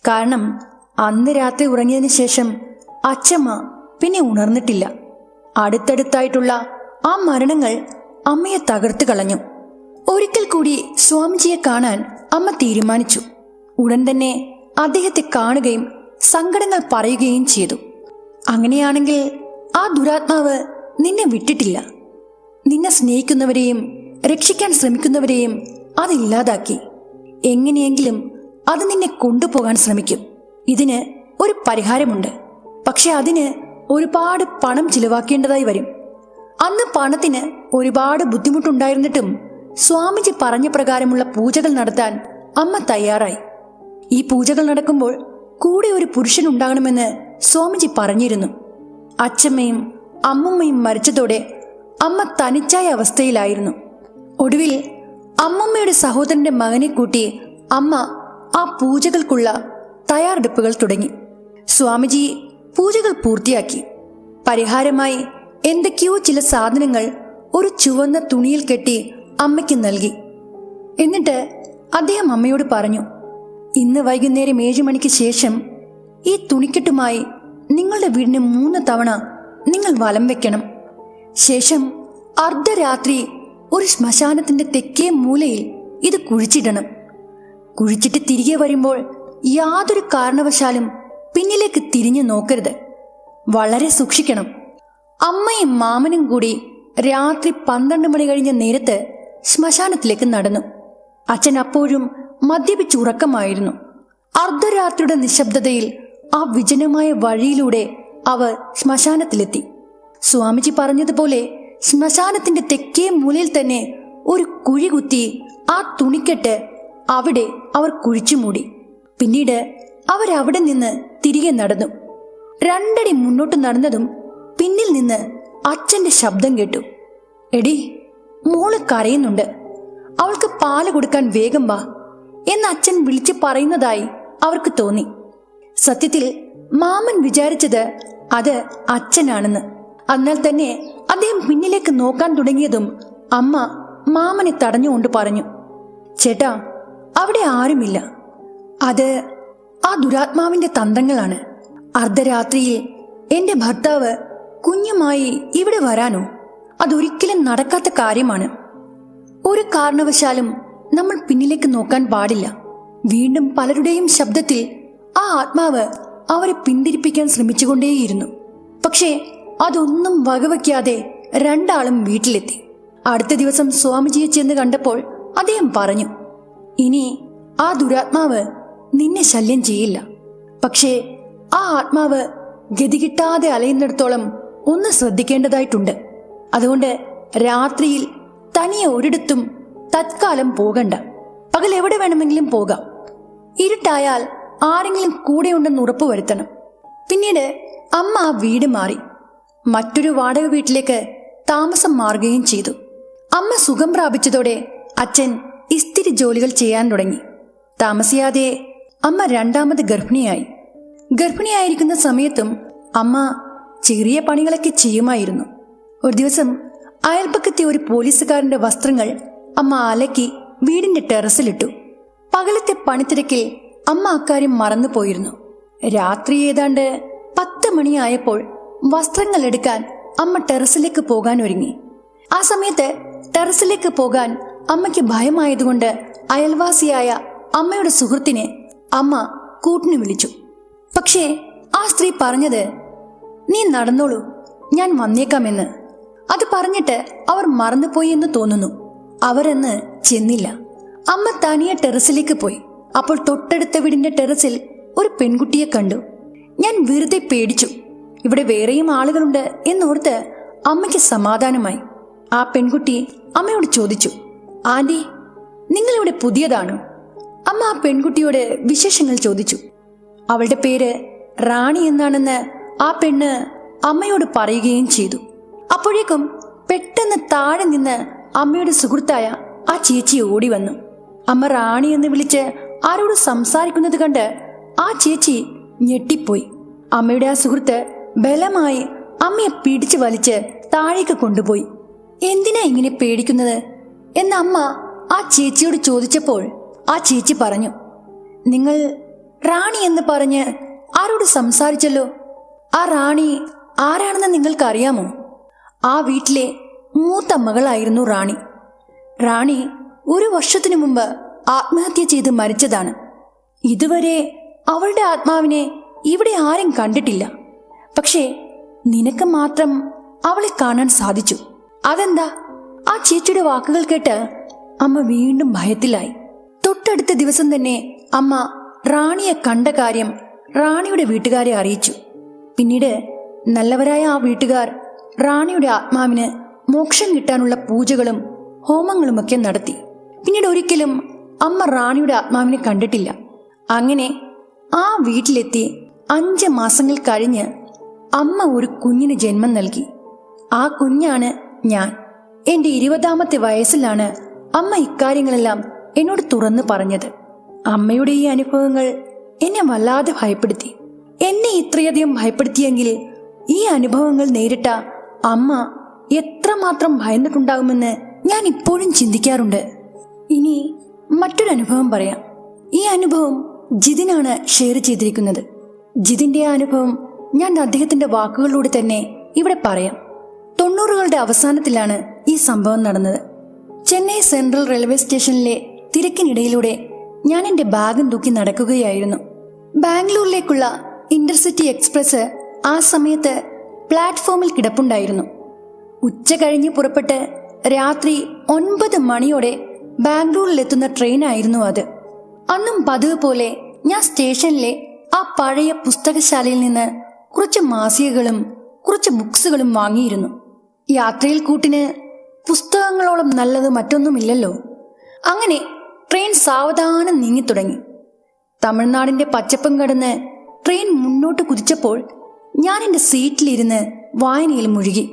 കാരണം അന്ന് രാത്രി ഉറങ്ങിയതിനു ശേഷം അച്ഛമ്മ പിന്നെ ഉണർന്നിട്ടില്ല. അടുത്തടുത്തായിട്ടുള്ള ആ മരണങ്ങൾ അമ്മയെ തകർത്ത് കളഞ്ഞു. ഒരിക്കൽ കൂടി സ്വാമിജിയെ കാണാൻ അമ്മ തീരുമാനിച്ചു. ഉടൻ തന്നെ അദ്ദേഹത്തെ കാണുകയും സങ്കടങ്ങൾ പറയുകയും ചെയ്തു. അങ്ങനെയാണെങ്കിൽ ആ ദുരാത്മാവ് നിന്നെ വിട്ടിട്ടില്ല. നിന്നെ സ്നേഹിക്കുന്നവരെയും രക്ഷിക്കാൻ ശ്രമിക്കുന്നവരെയും അതില്ലാതാക്കി. എങ്ങനെയെങ്കിലും അത് നിന്നെ കൊണ്ടുപോകാൻ ശ്രമിക്കും. ഇതിന് ഒരു പരിഹാരമുണ്ട്. പക്ഷെ അതിന് ഒരുപാട് പണം ചിലവാക്കേണ്ടതായി വരും. അന്ന് പണത്തിന് ഒരുപാട് ബുദ്ധിമുട്ടുണ്ടായിരുന്നിട്ടും സ്വാമിജി പറഞ്ഞ പ്രകാരമുള്ള പൂജകൾ നടത്താൻ അമ്മ തയ്യാറായി. ഈ പൂജകൾ നടക്കുമ്പോൾ കൂടെ ഒരു പുരുഷൻ ഉണ്ടാകണമെന്ന് സ്വാമിജി പറഞ്ഞിരുന്നു. അച്ഛമ്മയും അമ്മുമ്മയും മരിച്ചതോടെ അമ്മ തനിച്ചായ അവസ്ഥയിലായിരുന്നു. ഒടുവിൽ അമ്മുമ്മയുടെ സഹോദരന്റെ മകനെ കൂട്ടി അമ്മ ആ പൂജകൾക്കുള്ള തയ്യാറെടുപ്പുകൾ തുടങ്ങി. സ്വാമിജി പൂജകൾ പൂർത്തിയാക്കി. പരിഹാരമായി എന്തൊക്കെയോ ചില സാധനങ്ങൾ ഒരു ചുവന്ന തുണിയിൽ കെട്ടി അമ്മയ്ക്ക് നൽകി. എന്നിട്ട് അദ്ദേഹം അമ്മയോട് പറഞ്ഞു, ഇന്ന് വൈകുന്നേരം 7 മണിക്ക് ശേഷം ഈ തുണിക്കെട്ടുമായി നിങ്ങളുടെ വീടിന് 3 തവണ നിങ്ങൾ വലം വെക്കണം. ശേഷം അർദ്ധരാത്രി ഒരു ശ്മശാനത്തിന്റെ തെക്കേ മൂലയിൽ ഇത് കുഴിച്ചിടണം. കുഴിച്ചിട്ട് തിരികെ വരുമ്പോൾ യാതൊരു കാരണവശാലും പിന്നിലേക്ക് തിരിഞ്ഞു നോക്കരുത്. വളരെ സൂക്ഷിക്കണം. അമ്മയും മാമനും കൂടി രാത്രി 12 മണി കഴിഞ്ഞ നേരത്ത് ശ്മശാനത്തിലേക്ക് നടന്നു. അച്ഛൻ അപ്പോഴും മദ്യപിച്ചുറക്കമായിരുന്നു. അർദ്ധരാത്രിയുടെ നിശബ്ദതയിൽ ആ വിജനമായ വഴിയിലൂടെ അവർ ശ്മശാനത്തിലെത്തി. സ്വാമിജി പറഞ്ഞതുപോലെ ശ്മശാനത്തിന്റെ തെക്കേ മൂലയിൽ തന്നെ ഒരു കുഴി കുത്തി ആ തുണിക്കെട്ട് അവിടെ അവർ കുഴിച്ചു മൂടി. പിന്നീട് അവരവിടെ നിന്ന് തിരികെ നടന്നു. 2 അടി മുന്നോട്ട് നടന്നതും പിന്നിൽ നിന്ന് അച്ഛന്റെ ശബ്ദം കേട്ടു. എടി, മോള് കരയുന്നുണ്ട്, അവൾക്ക് പാല് കൊടുക്കാൻ വേഗം വാ എന്ന് അച്ഛൻ വിളിച്ചു പറയുന്നതായി അവർക്ക് തോന്നി. സത്യത്തിൽ മാമൻ വിചാരിച്ചത് അത് അച്ഛനാണെന്ന്. എന്നാൽ തന്നെ അദ്ദേഹം പിന്നിലേക്ക് നോക്കാൻ തുടങ്ങിയതും അമ്മ മാമനെ തടഞ്ഞുകൊണ്ട് പറഞ്ഞു, ചേട്ടാ, അവിടെ ആരുമില്ല. അത് ആ ദുരാത്മാവിന്റെ തന്ത്രങ്ങളാണ്. അർദ്ധരാത്രിയിൽ എന്റെ ഭർത്താവ് കുഞ്ഞുമായി ഇവിടെ വരാനോ? അതൊരിക്കലും നടക്കാത്ത കാര്യമാണ്. ഒരു കാരണവശാലും നമ്മൾ പിന്നിലേക്ക് നോക്കാൻ പാടില്ല. വീണ്ടും പലരുടെയും ശബ്ദത്തിൽ ആ ആത്മാവ് അവരെ പിന്തിരിപ്പിക്കാൻ ശ്രമിച്ചുകൊണ്ടേയിരുന്നു. പക്ഷേ അതൊന്നും വകവയ്ക്കാതെ രണ്ടാളും വീട്ടിലെത്തി. അടുത്ത ദിവസം സ്വാമിജിയെ ചെന്ന് കണ്ടപ്പോൾ അദ്ദേഹം പറഞ്ഞു, ഇനി ആ ദുരാത്മാവ് നിന്നെ ശല്യം ചെയ്യില്ല. പക്ഷേ ആ ആത്മാവ് ഗതികിട്ടാതെ അലയുന്നിടത്തോളം ഒന്ന് ശ്രദ്ധിക്കേണ്ടതായിട്ടുണ്ട്. അതുകൊണ്ട് രാത്രിയിൽ തനിയെ ഒരിടത്തും തത്കാലം പോകണ്ട. പകൽ എവിടെ വേണമെങ്കിലും പോകാം. ഇരുട്ടായാൽ ആരെങ്കിലും കൂടെയുണ്ടെന്ന് ഉറപ്പുവരുത്തണം. പിന്നീട് അമ്മ ആ വീട് മാറി മറ്റൊരു വാടക വീട്ടിലേക്ക് താമസം മാറുകയും ചെയ്തു. അമ്മ സുഖം പ്രാപിച്ചതോടെ അച്ഛൻ ഇസ്തിരി ജോലികൾ ചെയ്യാൻ തുടങ്ങി. താമസിയാതെ അമ്മ രണ്ടാമത് ഗർഭിണിയായി. ഗർഭിണിയായിരിക്കുന്ന സമയത്തും അമ്മ ചെറിയ പണികളൊക്കെ ചെയ്യുമായിരുന്നു. ഒരു ദിവസം അയൽപക്കത്തെ ഒരു പോലീസുകാരന്റെ വസ്ത്രങ്ങൾ അമ്മ അലക്കി വീടിന്റെ ടെറസിലിട്ടു. പകലത്തെ പണിത്തിരക്കിൽ അമ്മ അക്കാര്യം മറന്നുപോയിരുന്നു. രാത്രി ഏതാണ്ട് 10 മണിയായപ്പോൾ വസ്ത്രങ്ങൾ എടുക്കാൻ അമ്മ ടെറസിലേക്ക് പോകാൻ ഒരുങ്ങി. ആ സമയത്ത് ടെറസിലേക്ക് പോകാൻ അമ്മയ്ക്ക് ഭയമായതുകൊണ്ട് അയൽവാസിയായ അമ്മയുടെ സുഹൃത്തിനെ അമ്മ കൂട്ടിന് വിളിച്ചു. പക്ഷേ ആ സ്ത്രീ പറഞ്ഞത്, നീ നടന്നോളൂ, ഞാൻ വന്നേക്കാമെന്ന്. അത് പറഞ്ഞിട്ട് അവർ മറന്നുപോയി എന്ന് തോന്നുന്നു. അവരെന്ന് ചെന്നില്ല. അമ്മ തനിയെ ടെറസിലേക്ക് പോയി. അപ്പോൾ തൊട്ടടുത്ത വീടിന്റെ ടെറസിൽ ഒരു പെൺകുട്ടിയെ കണ്ടു. ഞാൻ വെറുതെ പേടിച്ചു. ഇവിടെ വേറെയും ആളുകളുണ്ട് എന്നോർത്ത് അമ്മയ്ക്ക് സമാധാനമായി. ആ പെൺകുട്ടി അമ്മയോട് ചോദിച്ചു, ആന്റി, നിങ്ങളിവിടെ പുതിയതാണോ? അമ്മ ആ പെൺകുട്ടിയോട് വിശേഷങ്ങൾ ചോദിച്ചു. അവളുടെ പേര് റാണി എന്നാണെന്ന് ആ പെണ്ണ് അമ്മയോട് പറയുകയും ചെയ്തു. അപ്പോഴേക്കും പെട്ടെന്ന് താഴെ നിന്ന് അമ്മയുടെ സുഹൃത്തായ ആ ചേച്ചി ഓടി വന്നു. അമ്മ റാണി എന്ന് വിളിച്ച് ആരോട് സംസാരിക്കുന്നത് കണ്ട് ആ ചേച്ചി ഞെട്ടിപ്പോയി. അമ്മയുടെ ആ സുഹൃത്ത് ബലമായി അമ്മയെ പിടിച്ചു വലിച്ച് താഴേക്ക് കൊണ്ടുപോയി. എന്തിനാ ഇങ്ങനെ പേടിക്കുന്നത് എന്ന് അമ്മ ആ ചേച്ചിയോട് ചോദിച്ചപ്പോൾ ആ ചേച്ചി പറഞ്ഞു, നിങ്ങൾ റാണി എന്ന് പറഞ്ഞ് ആരോട് സംസാരിച്ചല്ലോ? ആ റാണി ആരാണെന്ന് നിങ്ങൾക്കറിയാമോ? ആ വീട്ടിലെ മൂത്ത മകളായിരുന്നു റാണി. റാണി 1 വർഷത്തിനു മുമ്പ് ആത്മഹത്യ ചെയ്ത് മരിച്ചതാണ്. ഇതുവരെ അവളുടെ ആത്മാവിനെ ഇവിടെ ആരും കണ്ടിട്ടില്ല. പക്ഷേ നിനക്ക് മാത്രം അവളെ കാണാൻ സാധിച്ചു. അതെന്താ? ആ ചേച്ചിയുടെ വാക്കുകൾ കേട്ട് അമ്മ വീണ്ടും ഭയത്തിലായി. തൊട്ടടുത്ത ദിവസം തന്നെ അമ്മ റാണിയെ കണ്ട കാര്യം റാണിയുടെ വീട്ടുകാരെ അറിയിച്ചു. പിന്നീട് നല്ലവരായ ആ വീട്ടുകാർ റാണിയുടെ ആത്മാവിന് മോക്ഷം കിട്ടാനുള്ള പൂജകളും ഹോമങ്ങളുമൊക്കെ നടത്തി. പിന്നീട് ഒരിക്കലും അമ്മ റാണിയുടെ ആത്മാവിനെ കണ്ടിട്ടില്ല. അങ്ങനെ ആ വീട്ടിലെത്തി 5 മാസങ്ങൾ കഴിഞ്ഞ് അമ്മ ഒരു കുഞ്ഞിന് ജന്മം നൽകി. ആ കുഞ്ഞാണ് ഞാൻ. എന്റെ 20ാമത്തെ വയസ്സിലാണ് അമ്മ ഇക്കാര്യങ്ങളെല്ലാം എന്നോട് തുറന്നു പറഞ്ഞത്. അമ്മയുടെ ഈ അനുഭവങ്ങൾ എന്നെ വല്ലാതെ ഭയപ്പെടുത്തി. എന്നെ ഇത്രയധികം ഭയപ്പെടുത്തിയെങ്കിൽ ഈ അനുഭവങ്ങൾ നേരിട്ട അമ്മ എത്രമാത്രം ഭയന്നിട്ടുണ്ടാകുമെന്ന് ഞാൻ ഇപ്പോഴും ചിന്തിക്കാറുണ്ട്. ഇനി മറ്റൊരു അനുഭവം പറയാം. ഈ അനുഭവം ജിതിനാണ് ഷെയർ ചെയ്തിരിക്കുന്നത്. ജിതിന്റെ ആ അനുഭവം ഞാൻ അദ്ദേഹത്തിന്റെ വാക്കുകളിലൂടെ തന്നെ ഇവിടെ പറയാം. 90കളുടെ അവസാനത്തിലാണ് ഈ സംഭവം നടന്നത്. ചെന്നൈ സെൻട്രൽ റെയിൽവേ സ്റ്റേഷനിലെ തിരക്കിനിടയിലൂടെ ഞാൻ എന്റെ ബാഗും തൂക്കി നടക്കുകയായിരുന്നു. ബാംഗ്ലൂരിലേക്കുള്ള ഇന്റർസിറ്റി എക്സ്പ്രസ് ആ സമയത്ത് പ്ലാറ്റ്ഫോമിൽ കിടപ്പുണ്ടായിരുന്നു. ഉച്ച കഴിഞ്ഞ് പുറപ്പെട്ട് രാത്രി 9 മണിയോടെ ബാംഗ്ലൂരിലെത്തുന്ന ട്രെയിനായിരുന്നു അത്. അന്നും പതിവ് പോലെ ഞാൻ സ്റ്റേഷനിലെ ആ പഴയ പുസ്തകശാലയിൽ നിന്ന് കുറച്ച് മാസികകളും കുറച്ച് ബുക്സുകളും വാങ്ങിയിരുന്നു. യാത്രയിൽ കൂട്ടിന് പുസ്തകങ്ങളോളം നല്ലത് മറ്റൊന്നുമില്ലല്ലോ. അങ്ങനെ ട്രെയിൻ സാവധാനം നീങ്ങിത്തുടങ്ങി. തമിഴ്നാടിന്റെ പച്ചപ്പും കടന്ന് ട്രെയിൻ മുന്നോട്ട് കുതിച്ചപ്പോൾ ഞാൻ എൻ്റെ സീറ്റിലിരുന്ന് വായനയിൽ മുഴുകി.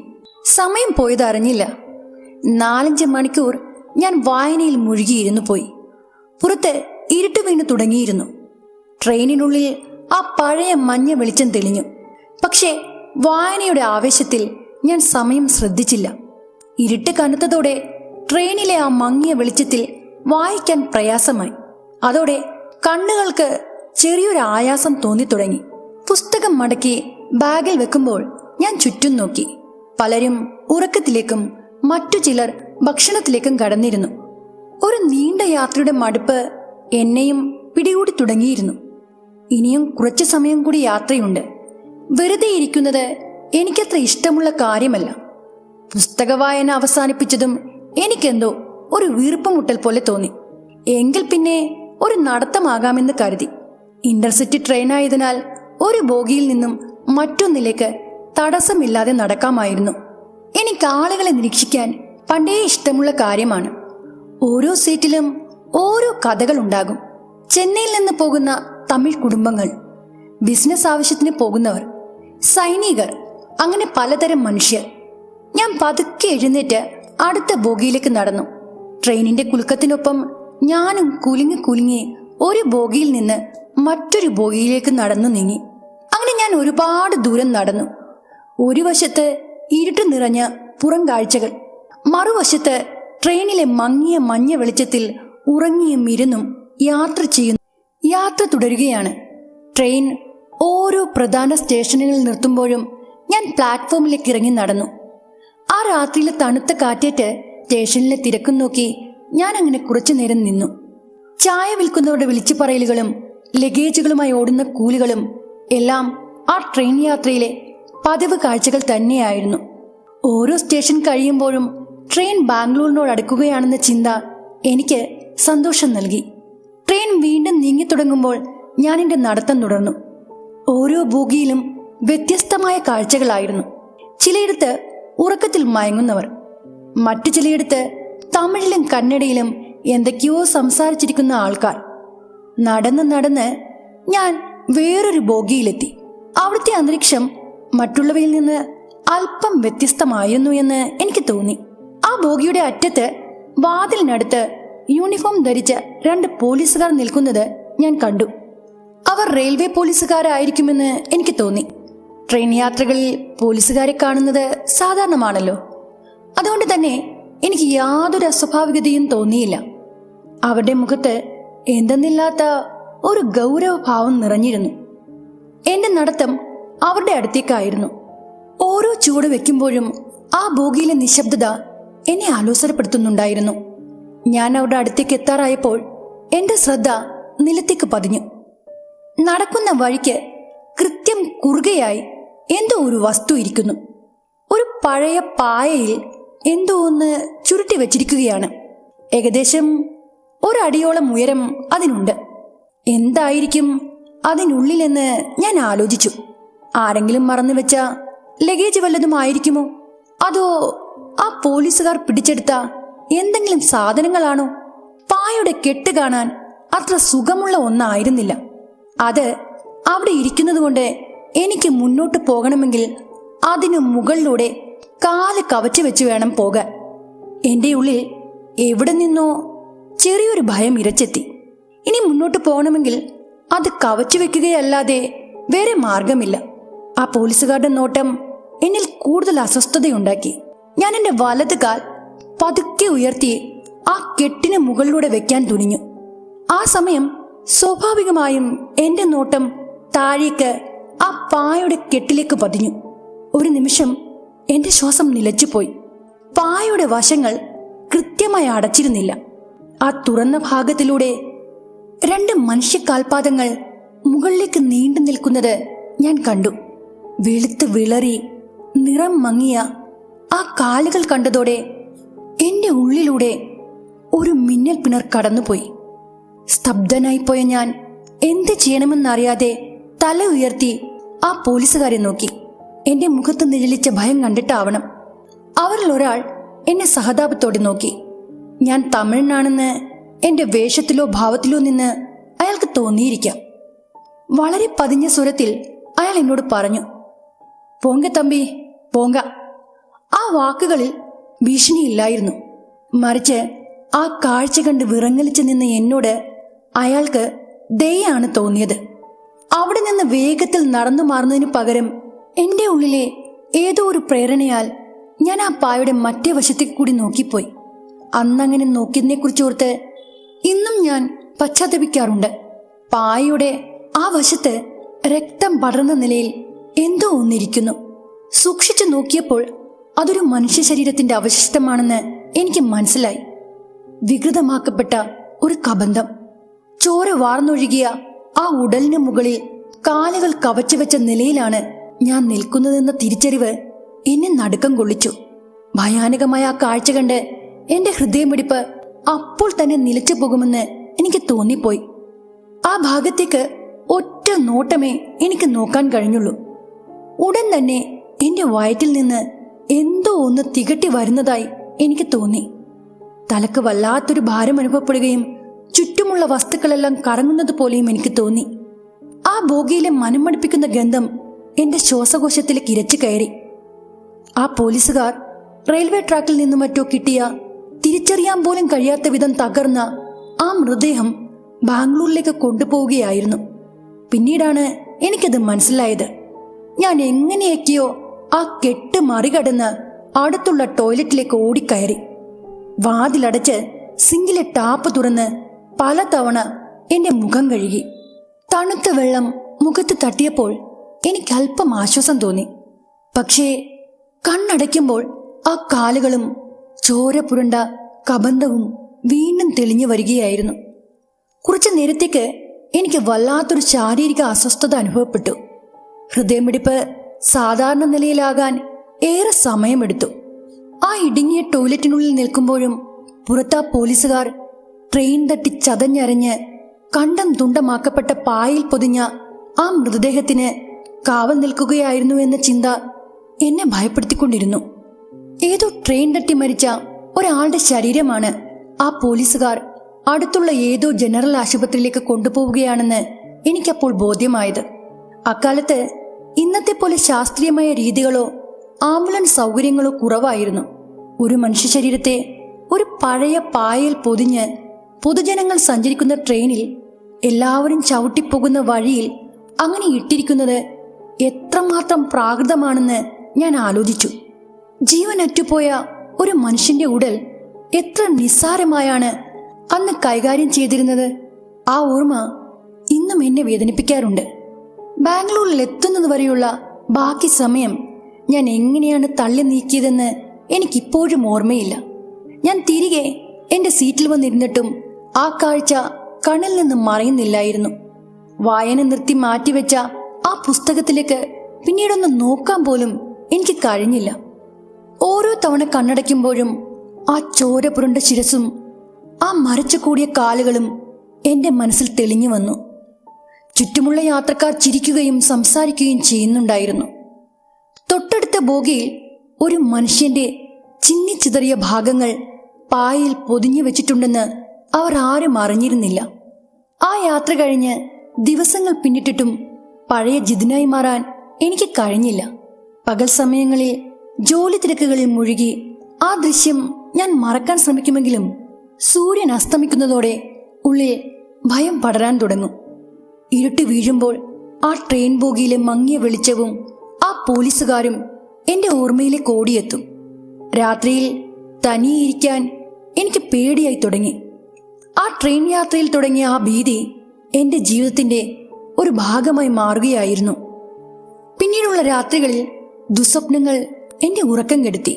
സമയം പോയത് അറിഞ്ഞില്ല. 4-5 മണിക്കൂർ ഞാൻ വായനയിൽ മുഴുകിയിരുന്നു പോയി. പുറത്ത് ഇരുട്ട് വീണ് തുടങ്ങിയിരുന്നു. ട്രെയിനിനുള്ളിൽ ആ പഴയ മഞ്ഞ വെളിച്ചം തെളിഞ്ഞു. പക്ഷേ വായനയുടെ ആവേശത്തിൽ ഞാൻ സമയം ശ്രദ്ധിച്ചില്ല. ഇരുട്ട് കനത്തതോടെ ട്രെയിനിലെ ആ മങ്ങിയ വെളിച്ചത്തിൽ വായിക്കാൻ പ്രയാസമായി. അതോടെ കണ്ണുകൾക്ക് ചെറിയൊരു ആയാസം തോന്നിത്തുടങ്ങി. പുസ്തകം മടക്കി ബാഗിൽ വെക്കുമ്പോൾ ഞാൻ ചുറ്റും നോക്കി. പലരും ഉറക്കത്തിലേക്കും മറ്റു ചിലർ ഭക്ഷണത്തിലേക്കും കടന്നിരുന്നു. ഒരു നീണ്ട യാത്രയുടെ മടുപ്പ് എന്നെയും പിടികൂടി തുടങ്ങിയിരുന്നു. ഇനിയും കുറച്ചു സമയം കൂടി യാത്രയുണ്ട്. വെറുതെ ഇരിക്കുന്നത് എനിക്കത്ര ഇഷ്ടമുള്ള കാര്യമല്ല. പുസ്തക വായന അവസാനിപ്പിച്ചതും എനിക്കെന്തോ ഒരു വീർപ്പുമുട്ടൽ പോലെ തോന്നി. എങ്കിൽ പിന്നെ ഒരു നടത്തമാകാമെന്ന് കരുതി. ഇന്റർസിറ്റി ട്രെയിനായതിനാൽ ഒരു ബോഗിയിൽ നിന്നും മറ്റൊന്നിലേക്ക് തടസ്സമില്ലാതെ നടക്കാമായിരുന്നു. എനിക്ക് ആളുകളെ നിരീക്ഷിക്കാൻ പണ്ടേ ഇഷ്ടമുള്ള കാര്യമാണ്. ഓരോ സീറ്റിലും ഓരോ കഥകൾ ഉണ്ടാകും. ചെന്നൈയിൽ നിന്ന് പോകുന്ന തമിഴ് കുടുംബങ്ങൾ, ബിസിനസ് ആവശ്യത്തിന് പോകുന്നവർ, സൈനികർ, അങ്ങനെ പലതരം മനുഷ്യർ. ഞാൻ പതുക്കെ എഴുന്നേറ്റ് അടുത്ത ബോഗിയിലേക്ക് നടന്നു. ട്രെയിനിന്റെ കുലുക്കത്തിനൊപ്പം ഞാനും കുലുങ്ങി ഒരു ബോഗിയിൽ നിന്ന് മറ്റൊരു ബോഗിയിലേക്ക് നടന്നു നീങ്ങി. അങ്ങനെ ഞാൻ ഒരുപാട് ദൂരം നടന്നു. ഒരു വശത്ത് ഇരുട്ട് നിറഞ്ഞ പുറം കാഴ്ചകൾ, മറുവശത്ത് ട്രെയിനിലെ മങ്ങിയ മഞ്ഞ വെളിച്ചത്തിൽ ഉറങ്ങിയും ഇരുന്നും യാത്ര തുടരുകയാണ്. ട്രെയിൻ ഓരോ പ്രധാന സ്റ്റേഷനുകളിൽ നിർത്തുമ്പോഴും ഞാൻ പ്ലാറ്റ്ഫോമിലേക്ക് ഇറങ്ങി നടന്നു. ആ രാത്രിയിലെ തണുത്ത കാറ്റേറ്റ് സ്റ്റേഷനിലെ തിരക്കും നോക്കി ഞാൻ അങ്ങനെ കുറച്ചു നേരം നിന്നു. ചായ വിൽക്കുന്നവരുടെ വിളിച്ചു പറയലുകളും ലഗേജുകളുമായി ഓടുന്ന കൂലികളും എല്ലാം ആ ട്രെയിൻ യാത്രയിലെ പതിവ് കാഴ്ചകൾ തന്നെയായിരുന്നു. ഓരോ സ്റ്റേഷൻ കഴിയുമ്പോഴും ട്രെയിൻ ബാംഗ്ലൂരിനോട് അടുക്കുകയാണെന്ന ചിന്ത എനിക്ക് സന്തോഷം നൽകി. ട്രെയിൻ വീണ്ടും നീങ്ങിത്തുടങ്ങുമ്പോൾ ഞാൻ എൻ്റെ നടത്തം തുടർന്നു. ഓരോ ബോഗിയിലും വ്യത്യസ്തമായ കാഴ്ചകളായിരുന്നു. ചിലയിടത്ത് ഉറക്കത്തിൽ മയങ്ങുന്നവർ, മറ്റു ചിലയിടത്ത് തമിഴിലും കന്നഡയിലും എന്തൊക്കെയോ സംസാരിച്ചിരിക്കുന്ന ആൾക്കാർ. നടന്ന് ഞാൻ വേറൊരു ബോഗിയിലെത്തി. അവിടുത്തെ അന്തരീക്ഷം മറ്റുള്ളവയിൽ നിന്ന് അല്പം വ്യത്യസ്തമായിരുന്നു എന്ന് എനിക്ക് തോന്നി. ആ ബോഗിയുടെ അറ്റത്ത് വാതിലിനടുത്ത് യൂണിഫോം ധരിച്ച 2 പോലീസുകാർ നിൽക്കുന്നത് ഞാൻ കണ്ടു. അവർ റെയിൽവേ പോലീസുകാരായിരിക്കുമെന്ന് എനിക്ക് തോന്നി. ട്രെയിൻ യാത്രകളിൽ പോലീസുകാരെ കാണുന്നത് സാധാരണമാണല്ലോ. അതുകൊണ്ട് തന്നെ എനിക്ക് യാതൊരു അസ്വാഭാവികതയും തോന്നിയില്ല. അവരുടെ മുഖത്ത് എന്തെന്നില്ലാത്ത ഒരു ഗൗരവഭാവം നിറഞ്ഞിരുന്നു. എന്റെ നടത്തം അവരുടെ അടുത്തേക്കായിരുന്നു. ഓരോ ചുവട് വെക്കുമ്പോഴും ആ ബോഗിയിലെ നിശബ്ദത എന്നെ ആലോചനപ്പെടുത്തുന്നുണ്ടായിരുന്നു. ഞാൻ അവരുടെ അടുത്തേക്ക് എത്താറായപ്പോൾ എന്റെ ശ്രദ്ധ നിലത്തേക്ക് പതിഞ്ഞു. നടക്കുന്ന വഴിക്ക് കൃത്യം കുറുകയായി എന്തോ ഒരു വസ്തു ഇരിക്കുന്നു. ഒരു പഴയ പായയിൽ എന്തോ ഒന്ന് ചുരുട്ടി വെച്ചിരിക്കുകയാണ്. ഏകദേശം 1 അടിയോളം ഉയരം അതിനുണ്ട്. എന്തായിരിക്കും അതിനുള്ളിലെന്ന് ഞാൻ ആലോചിച്ചു. ആരെങ്കിലും മറന്നു വെച്ച ലഗേജ് വല്ലതും ആയിരിക്കുമോ? അതോ ആ പോലീസുകാർ പിടിച്ചെടുത്ത എന്തെങ്കിലും സാധനങ്ങളാണോ? പായയുടെ കെട്ട് കാണാൻ അത്ര സുഖമുള്ള ഒന്നായിരുന്നില്ല. അത് അവിടെ ഇരിക്കുന്നത് കൊണ്ട് എനിക്ക് മുന്നോട്ട് പോകണമെങ്കിൽ അതിനു മുകളിലൂടെ കാല് കവച്ചു വെച്ച് വേണം പോകാൻ. എന്റെ ഉള്ളിൽ എവിടെ നിന്നോ ചെറിയൊരു ഭയം ഇരച്ചെത്തി. ഇനി മുന്നോട്ട് പോകണമെങ്കിൽ അത് കവച്ചു വെക്കുകയല്ലാതെ വേറെ മാർഗമില്ല. ആ പോലീസുകാരുടെ നോട്ടം എന്നിൽ കൂടുതൽ അസ്വസ്ഥതയുണ്ടാക്കി. ഞാൻ എന്റെ വലത് കാൽ പതുക്കെ ഉയർത്തി ആ കെട്ടിന് മുകളിലൂടെ വെക്കാൻ തുനിഞ്ഞു. ആ സമയം സ്വാഭാവികമായും എന്റെ നോട്ടം താഴേക്ക് ആ പായയുടെ കെട്ടിലേക്ക് പതിഞ്ഞു. ഒരു നിമിഷം എന്റെ ശ്വാസം നിലച്ചുപോയി. പായയുടെ വശങ്ങൾ കൃത്യമായി അടച്ചിരുന്നില്ല. ആ തുറന്ന ഭാഗത്തിലൂടെ 2 മനുഷ്യക്കാൽപാദങ്ങൾ മുകളിലേക്ക് നീണ്ടു നിൽക്കുന്നത് ഞാൻ കണ്ടു. വെളുത്ത് വിളറി നിറം മങ്ങിയ ആ കാലുകൾ കണ്ടതോടെ എന്റെ ഉള്ളിലൂടെ ഒരു മിന്നൽ പിണർ കടന്നുപോയി. സ്തബ്ധനായിപ്പോയ ഞാൻ എന്ത് ചെയ്യണമെന്നറിയാതെ തല ഉയർത്തി ആ പോലീസുകാരെ നോക്കി. എന്റെ മുഖത്ത് നിഴലിച്ച ഭയം കണ്ടിട്ടാവണം അവരിൽ ഒരാൾ എന്നെ സഹതാപത്തോടെ നോക്കി. ഞാൻ തമിഴനാണെന്ന് എന്റെ വേഷത്തിലോ ഭാവത്തിലോ നിന്ന് അയാൾക്ക് തോന്നിയിരിക്കാം. വളരെ പതിഞ്ഞ സ്വരത്തിൽ അയാൾ എന്നോട് പറഞ്ഞു, "പോങ്ക തമ്പി പോങ്ക." ആ വാക്കുകളിൽ ഭീഷണിയില്ലായിരുന്നു. മറിച്ച് ആ കാഴ്ച കണ്ട് വിറങ്ങലിച്ചു നിന്ന എന്നോട് അയാൾക്ക് ദയയാണ് തോന്നിയത്. അവിടെ നിന്ന് വേഗത്തിൽ നടന്നു മാറുന്നതിന് പകരം എന്റെ ഉള്ളിലെ ഏതോ ഒരു പ്രേരണയാൽ ഞാൻ ആ പായുടെ മറ്റേ വശത്തേക്ക് കൂടി നോക്കിപ്പോയി. അന്നങ്ങനെ നോക്കിയതിനെക്കുറിച്ച് ഓർത്ത് ഇന്നും ഞാൻ പശ്ചാത്തപിക്കാറുണ്ട്. പായയുടെ ആ വശത്ത് രക്തം പടർന്ന നിലയിൽ എന്തോ ഒന്നിരിക്കുന്നു. സൂക്ഷിച്ചു നോക്കിയപ്പോൾ അതൊരു മനുഷ്യ ശരീരത്തിന്റെ അവശിഷ്ടമാണെന്ന് എനിക്ക് മനസ്സിലായി. വികൃതമാക്കപ്പെട്ട ഒരു കബന്ധം. ചോര വാർന്നൊഴുകിയ ആ ഉടലിന് മുകളിൽ കാലുകൾ കവച്ചു വെച്ച നിലയിലാണ് ഞാൻ നിൽക്കുന്നതെന്ന തിരിച്ചറിവ് എന്നെ നടുക്കം കൊള്ളിച്ചു. ഭയാനകമായ ആ കാഴ്ച കണ്ട് എന്റെ ഹൃദയമിടിപ്പ് അപ്പോൾ തന്നെ നിലച്ചു പോകുമെന്ന് എനിക്ക് തോന്നിപ്പോയി. ആ ഭാഗത്തേക്ക് ഒറ്റ നോട്ടമേ എനിക്ക് നോക്കാൻ കഴിഞ്ഞുള്ളൂ. ഉടൻ തന്നെ എന്റെ വയറ്റിൽ നിന്ന് എന്തോ ഒന്ന് തികട്ടി വരുന്നതായി എനിക്ക് തോന്നി. തലക്ക് വല്ലാത്തൊരു ഭാരം അനുഭവപ്പെടുകയും ചുറ്റുമുള്ള വസ്തുക്കളെല്ലാം കറങ്ങുന്നത് പോലെയും എനിക്ക് തോന്നി. ആ ബോഗിയിലെ മനമടുപ്പിക്കുന്ന ഗന്ധം എന്റെ ശ്വാസകോശത്തിലേക്ക് ഇരച്ചു കയറി. ആ പോലീസുകാർ റെയിൽവേ ട്രാക്കിൽ നിന്നും മറ്റോ കിട്ടിയ തിരിച്ചറിയാൻ പോലും കഴിയാത്ത വിധം തകർന്ന ആ മൃതദേഹം ബാംഗ്ലൂരിലേക്ക് കൊണ്ടുപോവുകയായിരുന്നു. പിന്നീടാണ് എനിക്കത് മനസ്സിലായത്. ഞാൻ എങ്ങനെയൊക്കെയോ ആ കെട്ട് മറികടന്ന് അടുത്തുള്ള ടോയ്ലറ്റിലേക്ക് ഓടിക്കയറി. വാതിലടച്ച് സിങ്കിലെ ടാപ്പ് തുറന്ന് പലതവണ എന്റെ മുഖം കഴുകി. തണുത്ത വെള്ളം മുഖത്ത് തട്ടിയപ്പോൾ എനിക്ക് അല്പം ആശ്വാസം തോന്നി. പക്ഷേ കണ്ണടയ്ക്കുമ്പോൾ ആ കാലുകളും ചോര പുരണ്ട കബന്ധവും വീണ്ടും തെളിഞ്ഞു വരികയായിരുന്നു. കുറച്ചു നേരത്തേക്ക് എനിക്ക് വല്ലാത്തൊരു ശാരീരിക അസ്വസ്ഥത അനുഭവപ്പെട്ടു. ഹൃദയമിടിപ്പ് സാധാരണ നിലയിലാകാൻ ഏറെ സമയമെടുത്തു. ആ ഇടുങ്ങിയ ടോയ്ലറ്റിനുള്ളിൽ നിൽക്കുമ്പോഴും പുറത്താ പോലീസുകാർ ട്രെയിൻ തട്ടി ചതഞ്ഞരഞ്ഞ് കണ്ടം തുണ്ടമാക്കപ്പെട്ട പായിൽ പൊതിഞ്ഞ ആ മൃതദേഹത്തിന് കാവൽ നിൽക്കുകയായിരുന്നു എന്ന ചിന്ത എന്നെ ഭയപ്പെടുത്തിക്കൊണ്ടിരുന്നു. ഏതോ ട്രെയിൻ തട്ടി മരിച്ച ഒരാളുടെ ശരീരമാണ് ആ പോലീസുകാർ അടുത്തുള്ള ഏതോ ജനറൽ ആശുപത്രിയിലേക്ക് കൊണ്ടുപോവുകയാണെന്ന് എനിക്കപ്പോൾ ബോധ്യമായത്. അക്കാലത്ത് ഇന്നത്തെ പോലെ ശാസ്ത്രീയമായ രീതികളോ ആംബുലൻസ് സൗകര്യങ്ങളോ കുറവായിരുന്നു. ഒരു മനുഷ്യ ശരീരത്തെ ഒരു പഴയ പായയിൽ പൊതിഞ്ഞ് പൊതുജനങ്ങൾ സഞ്ചരിക്കുന്ന ട്രെയിനിൽ എല്ലാവരും ചവിട്ടിപ്പോകുന്ന വഴിയിൽ അങ്ങനെ ഇട്ടിരിക്കുന്നത് എത്രമാത്രം പ്രാകൃതമാണെന്ന് ഞാൻ ആലോചിച്ചു. ജീവൻ അറ്റുപോയ ഒരു മനുഷ്യന്റെ ഉടൽ എത്ര നിസ്സാരമായാണ് അന്ന് കൈകാര്യം ചെയ്തിരുന്നത്. ആ ഓർമ്മ ഇന്നും എന്നെ വേദനിപ്പിക്കാറുണ്ട്. ബാംഗ്ലൂരിൽ എത്തുന്നത് വരെയുള്ള ബാക്കി സമയം ഞാൻ എങ്ങനെയാണ് തള്ളി നീക്കിയതെന്ന് എനിക്കിപ്പോഴും ഓർമ്മയില്ല. ഞാൻ തിരികെ എന്റെ സീറ്റിൽ വന്നിരുന്നിട്ടും ആ കാഴ്ച കണ്ണിൽ നിന്ന് മറയുന്നില്ലായിരുന്നു. വായന നിർത്തി മാറ്റിവെച്ച ആ പുസ്തകത്തിലേക്ക് പിന്നീടൊന്ന് നോക്കാൻ പോലും എനിക്ക് കഴിഞ്ഞില്ല. ഓരോ തവണ കണ്ണടയ്ക്കുമ്പോഴും ആ ചോര പുരണ്ട ശിരസും ആ മരച്ചു കൂടിയ കാലുകളും എന്റെ മനസ്സിൽ തെളിഞ്ഞു വന്നു. ചുറ്റുമുള്ള യാത്രക്കാർ ചിരിക്കുകയും സംസാരിക്കുകയും ചെയ്യുന്നുണ്ടായിരുന്നു. തൊട്ടടുത്ത ബോഗിയിൽ ഒരു മനുഷ്യന്റെ ചിന്നിച്ചിതറിയ ഭാഗങ്ങൾ പായയിൽ പൊതിഞ്ഞു വെച്ചിട്ടുണ്ടെന്ന് അവർ ആരും അറിഞ്ഞിരുന്നില്ല. ആ യാത്ര കഴിഞ്ഞ് ദിവസങ്ങൾ പിന്നിട്ടിട്ടും പഴയ ജിതിനായി മാറാൻ എനിക്ക് കഴിഞ്ഞില്ല. പകൽ സമയങ്ങളിൽ ജോലി തിരക്കുകളിൽ മുഴുകി ആ ദൃശ്യം ഞാൻ മറക്കാൻ ശ്രമിക്കുമെങ്കിലും സൂര്യൻ അസ്തമിക്കുന്നതോടെ ഉള്ളിൽ ഭയം പടരാൻ തുടങ്ങും. ഇരുട്ട് വീഴുമ്പോൾ ആ ട്രെയിൻ ബോഗിയിലെ മങ്ങിയ വെളിച്ചവും ആ പോലീസുകാരും എന്റെ ഓർമ്മയിലേക്ക് ഓടിയെത്തും. രാത്രിയിൽ തനിയെ ഇരിക്കാൻ എനിക്ക് പേടിയായി തുടങ്ങി. ആ ട്രെയിൻ യാത്രയിൽ തുടങ്ങിയ ആ ഭീതി എന്റെ ജീവിതത്തിന്റെ ഒരു ഭാഗമായി മാറുകയായിരുന്നു. പിന്നീടുള്ള രാത്രികളിൽ ദുസ്വപ്നങ്ങൾ എന്റെ ഉറക്കം കെടുത്തി.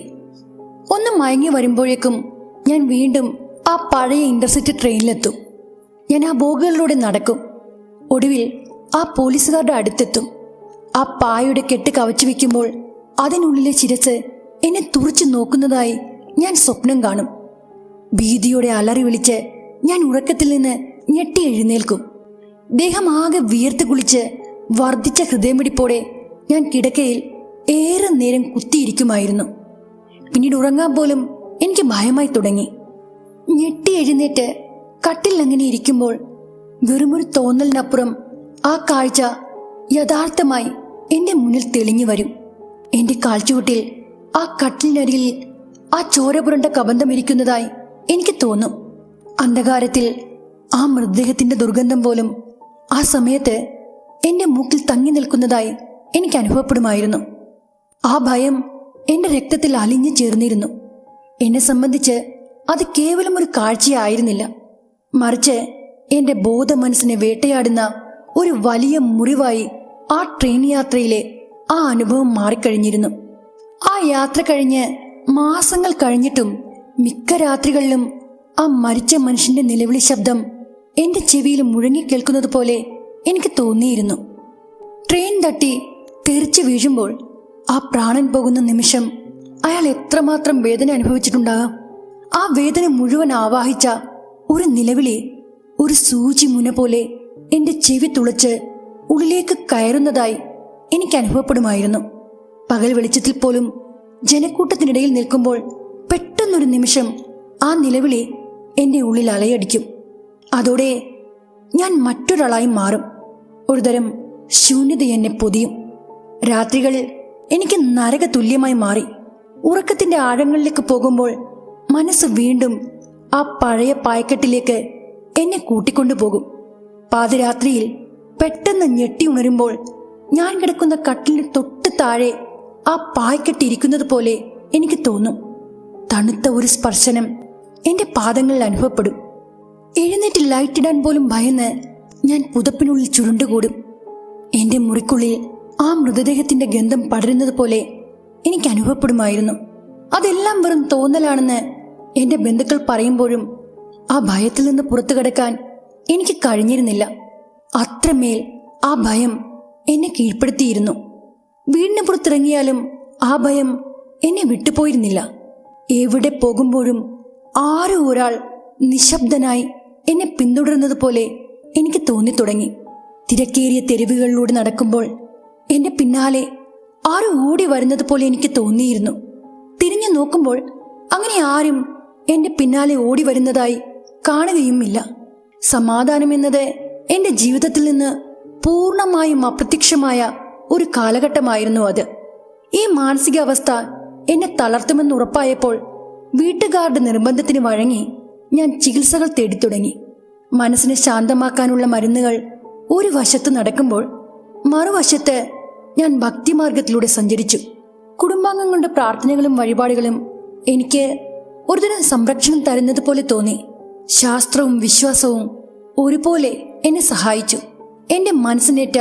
ഒന്ന് മയങ്ങി വരുമ്പോഴേക്കും ഞാൻ വീണ്ടും ആ പഴയ ഇന്റർസിറ്റി ട്രെയിനിലെത്തും. ഞാൻ ആ ബോഗികളിലൂടെ നടക്കും. ഒടുവിൽ ആ പോലീസുകാരുടെ അടുത്തെത്തും. ആ പായുടെ കെട്ട് കവച്ചു വെക്കുമ്പോൾ അതിനുള്ളിലെ ശിരസ് എന്നെ തുറച്ചു നോക്കുന്നതായി ഞാൻ സ്വപ്നം കാണും. ഭീതിയോടെ അലറി വിളിച്ച് ഞാൻ ഉറക്കത്തിൽ നിന്ന് ഞെട്ടി എഴുന്നേൽക്കും. ദേഹം ആകെ വിയർത്ത് കുളിച്ച് വർദ്ധിച്ച ഹൃദയമിടിപ്പോടെ ഞാൻ കിടക്കയിൽ ഏറെ നേരം കുത്തിയിരിക്കുമായിരുന്നു. പിന്നീട് ഉറങ്ങാൻ പോലും എനിക്ക് ഭയമായി തുടങ്ങി. ഞെട്ടി എഴുന്നേറ്റ് കട്ടിൽ അങ്ങനെ ഇരിക്കുമ്പോൾ വെറുമൊരു തോന്നലിനപ്പുറം ആ കാഴ്ച യഥാർത്ഥമായി എന്റെ മുന്നിൽ തെളിഞ്ഞു വരും. എന്റെ കാൽച്ചുവട്ടിൽ ആ കട്ടിലിനരികിൽ ആ ചോര പുരണ്ട കബന്ധമിരിക്കുന്നതായി എനിക്ക് തോന്നും. അന്ധകാരത്തിൽ ആ മൃതദേഹത്തിന്റെ ദുർഗന്ധം പോലും ആ സമയത്ത് എന്റെ മൂക്കിൽ തങ്ങി നിൽക്കുന്നതായി എനിക്ക് അനുഭവപ്പെടുമായിരുന്നു. ആ ഭയം എന്റെ രക്തത്തിൽ അലിഞ്ഞു ചേർന്നിരുന്നു. എന്നെ സംബന്ധിച്ച് അത് കേവലം ഒരു കാഴ്ചയായിരുന്നില്ല, മറിച്ച് എന്റെ ബോധ മനസ്സിനെ വേട്ടയാടുന്ന ഒരു വലിയ മുറിവായി ആ ട്രെയിൻ യാത്രയിലെ ആ അനുഭവം മാറിക്കഴിഞ്ഞിരുന്നു. ആ യാത്ര കഴിഞ്ഞ് മാസങ്ങൾ കഴിഞ്ഞിട്ടും മിക്ക രാത്രികളിലും ആ മരിച്ച മനുഷ്യന്റെ നിലവിളി ശബ്ദം എന്റെ ചെവിയിൽ മുഴങ്ങിക്കേൾക്കുന്നത് പോലെ എനിക്ക് തോന്നിയിരുന്നു. ട്രെയിൻ തട്ടി തെറിച്ചു വീഴുമ്പോൾ ആ പ്രാണൻ പോകുന്ന നിമിഷം അയാൾ എത്രമാത്രം വേദന അനുഭവിച്ചിട്ടുണ്ടാകാം. ആ വേദന മുഴുവൻ ആവാഹിച്ച ഒരു നിലവിളി ഒരു സൂചി മുന പോലെ എന്റെ ചെവി തുളച്ച് ഉള്ളിലേക്ക് കയറുന്നതായി എനിക്ക് അനുഭവപ്പെടുമായിരുന്നു. പകൽ വെളിച്ചത്തിൽ പോലും ജനക്കൂട്ടത്തിനിടയിൽ നിൽക്കുമ്പോൾ പെട്ടെന്നൊരു നിമിഷം ആ നിലവിളി എന്റെ ഉള്ളിൽ അലയടിക്കും. അതോടെ ഞാൻ മറ്റൊരാളായി മാറും. ഒരുതരം ശൂന്യത എന്നെ പൊതിയും. രാത്രികൾ എനിക്ക് നരക തുല്യമായി മാറി. ഉറക്കത്തിന്റെ ആഴങ്ങളിലേക്ക് പോകുമ്പോൾ മനസ്സ് വീണ്ടും ആ പഴയ പായ്ക്കെട്ടിലേക്ക് എന്നെ കൂട്ടിക്കൊണ്ടുപോകും. പാതിരാത്രിയിൽ പെട്ടെന്ന് ഞെട്ടി ഉണരുമ്പോൾ ഞാൻ കിടക്കുന്ന കട്ടിലിന് തൊട്ട് താഴെ ആ പായ്ക്കെട്ടിരിക്കുന്നത് പോലെ എനിക്ക് തോന്നും. തണുത്ത ഒരു സ്പർശനം എന്റെ പാദങ്ങളിൽ അനുഭവപ്പെടും. എഴുന്നേറ്റ് ലൈറ്റിടാൻ പോലും ഭയന്ന് ഞാൻ പുതപ്പിനുള്ളിൽ ചുരുണ്ടുകൂടും. എന്റെ മുറിക്കുള്ളിൽ ആ മൃതദേഹത്തിന്റെ ഗന്ധം പടരുന്നത് പോലെ എനിക്ക് അനുഭവപ്പെടുമായിരുന്നു. അതെല്ലാം വെറും തോന്നലാണെന്ന് എന്റെ ബന്ധുക്കൾ പറയുമ്പോഴും ആ ഭയത്തിൽ നിന്ന് പുറത്തു കടക്കാൻ എനിക്ക് കഴിഞ്ഞിരുന്നില്ല. അത്രമേൽ ആ ഭയം എന്നെ കീഴ്പ്പെടുത്തിയിരുന്നു. വീടിന് പുറത്തിറങ്ങിയാലും ആ ഭയം എന്നെ വിട്ടുപോയിരുന്നില്ല. എവിടെ പോകുമ്പോഴും ആരോ ഒരാൾ നിശബ്ദനായി എന്നെ പിന്തുടരുന്നത് പോലെ എനിക്ക് തോന്നിത്തുടങ്ങി. തിരക്കേറിയ തെരുവുകളിലൂടെ നടക്കുമ്പോൾ എന്റെ പിന്നാലെ ആരോ ഓടി വരുന്നത് പോലെ എനിക്ക് തോന്നിയിരുന്നു. തിരിഞ്ഞു നോക്കുമ്പോൾ അങ്ങനെ ആരും എന്റെ പിന്നാലെ ഓടി വരുന്നതായി കാണുകയുമില്ല. സമാധാനം എന്നത് എന്റെ ജീവിതത്തിൽ നിന്ന് പൂർണ്ണമായും അപ്രത്യക്ഷമായ ഒരു കാലഘട്ടമായിരുന്നു അത്. ഈ മാനസികാവസ്ഥ എന്നെ തളർത്തുമെന്ന് ഉറപ്പായപ്പോൾ വീട്ടുകാരുടെ നിർബന്ധത്തിന് വഴങ്ങി ഞാൻ ചികിത്സകൾ തേടിത്തുടങ്ങി. മനസ്സിനെ ശാന്തമാക്കാനുള്ള മരുന്നുകൾ ഒരു വശത്ത് നടക്കുമ്പോൾ മറുവശത്ത് ഞാൻ ഭക്തിമാർഗത്തിലൂടെ സഞ്ചരിച്ചു. കുടുംബാംഗങ്ങളുടെ പ്രാർത്ഥനകളും വഴിപാടുകളും എനിക്ക് ഒരുതരം സംരക്ഷണം തരുന്നത് പോലെ തോന്നി. ശാസ്ത്രവും വിശ്വാസവും ഒരുപോലെ എന്നെ സഹായിച്ചു. എന്റെ മനസ്സിനേറ്റ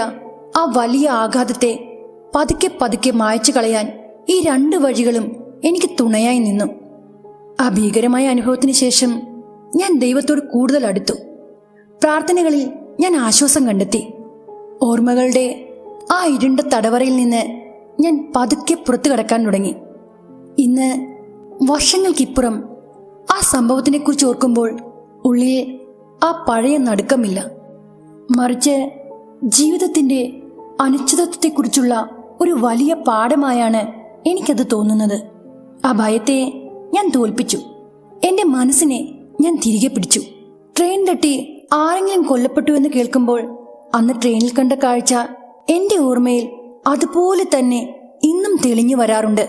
ആ വലിയ ആഘാതത്തെ പതുക്കെ പതുക്കെ മായ്ച്ചു കളയാൻ ഈ രണ്ട് വഴികളും എനിക്ക് തുണയായി നിന്നു. ആ ഭീകരമായ അനുഭവത്തിന് ശേഷം ഞാൻ ദൈവത്തോട് കൂടുതൽ അടുത്തു. പ്രാർത്ഥനകളിൽ ഞാൻ ആശ്വാസം കണ്ടെത്തി. ഓർമ്മകളുടെ ആ ഇരുണ്ട തടവറയിൽ നിന്ന് ഞാൻ പതുക്കെ പുറത്തു കടക്കാൻ തുടങ്ങി. ഇന്ന് വർഷങ്ങൾക്കിപ്പുറം ആ സംഭവത്തിനെക്കുറിച്ച് ഓർക്കുമ്പോൾ ഉള്ളിൽ ആ പഴയ നടുക്കമില്ല, മറിച്ച് ജീവിതത്തിന്റെ അനിശ്ചിതത്വത്തെക്കുറിച്ചുള്ള ഒരു വലിയ പാഠമായാണ് എനിക്കത് തോന്നുന്നത്. ആ ഭയത്തെ ഞാൻ തോൽപ്പിച്ചു. എന്റെ മനസ്സിനെ ഞാൻ തിരികെ പിടിച്ചു. ട്രെയിൻ തട്ടി ആരെങ്കിലും കൊല്ലപ്പെട്ടു എന്ന് കേൾക്കുമ്പോൾ അന്ന് ട്രെയിനിൽ കണ്ട കാഴ്ച എന്റെ ഓർമ്മയിൽ അതുപോലെ തന്നെ ഇന്നും തെളിഞ്ഞു വരാറുണ്ട്.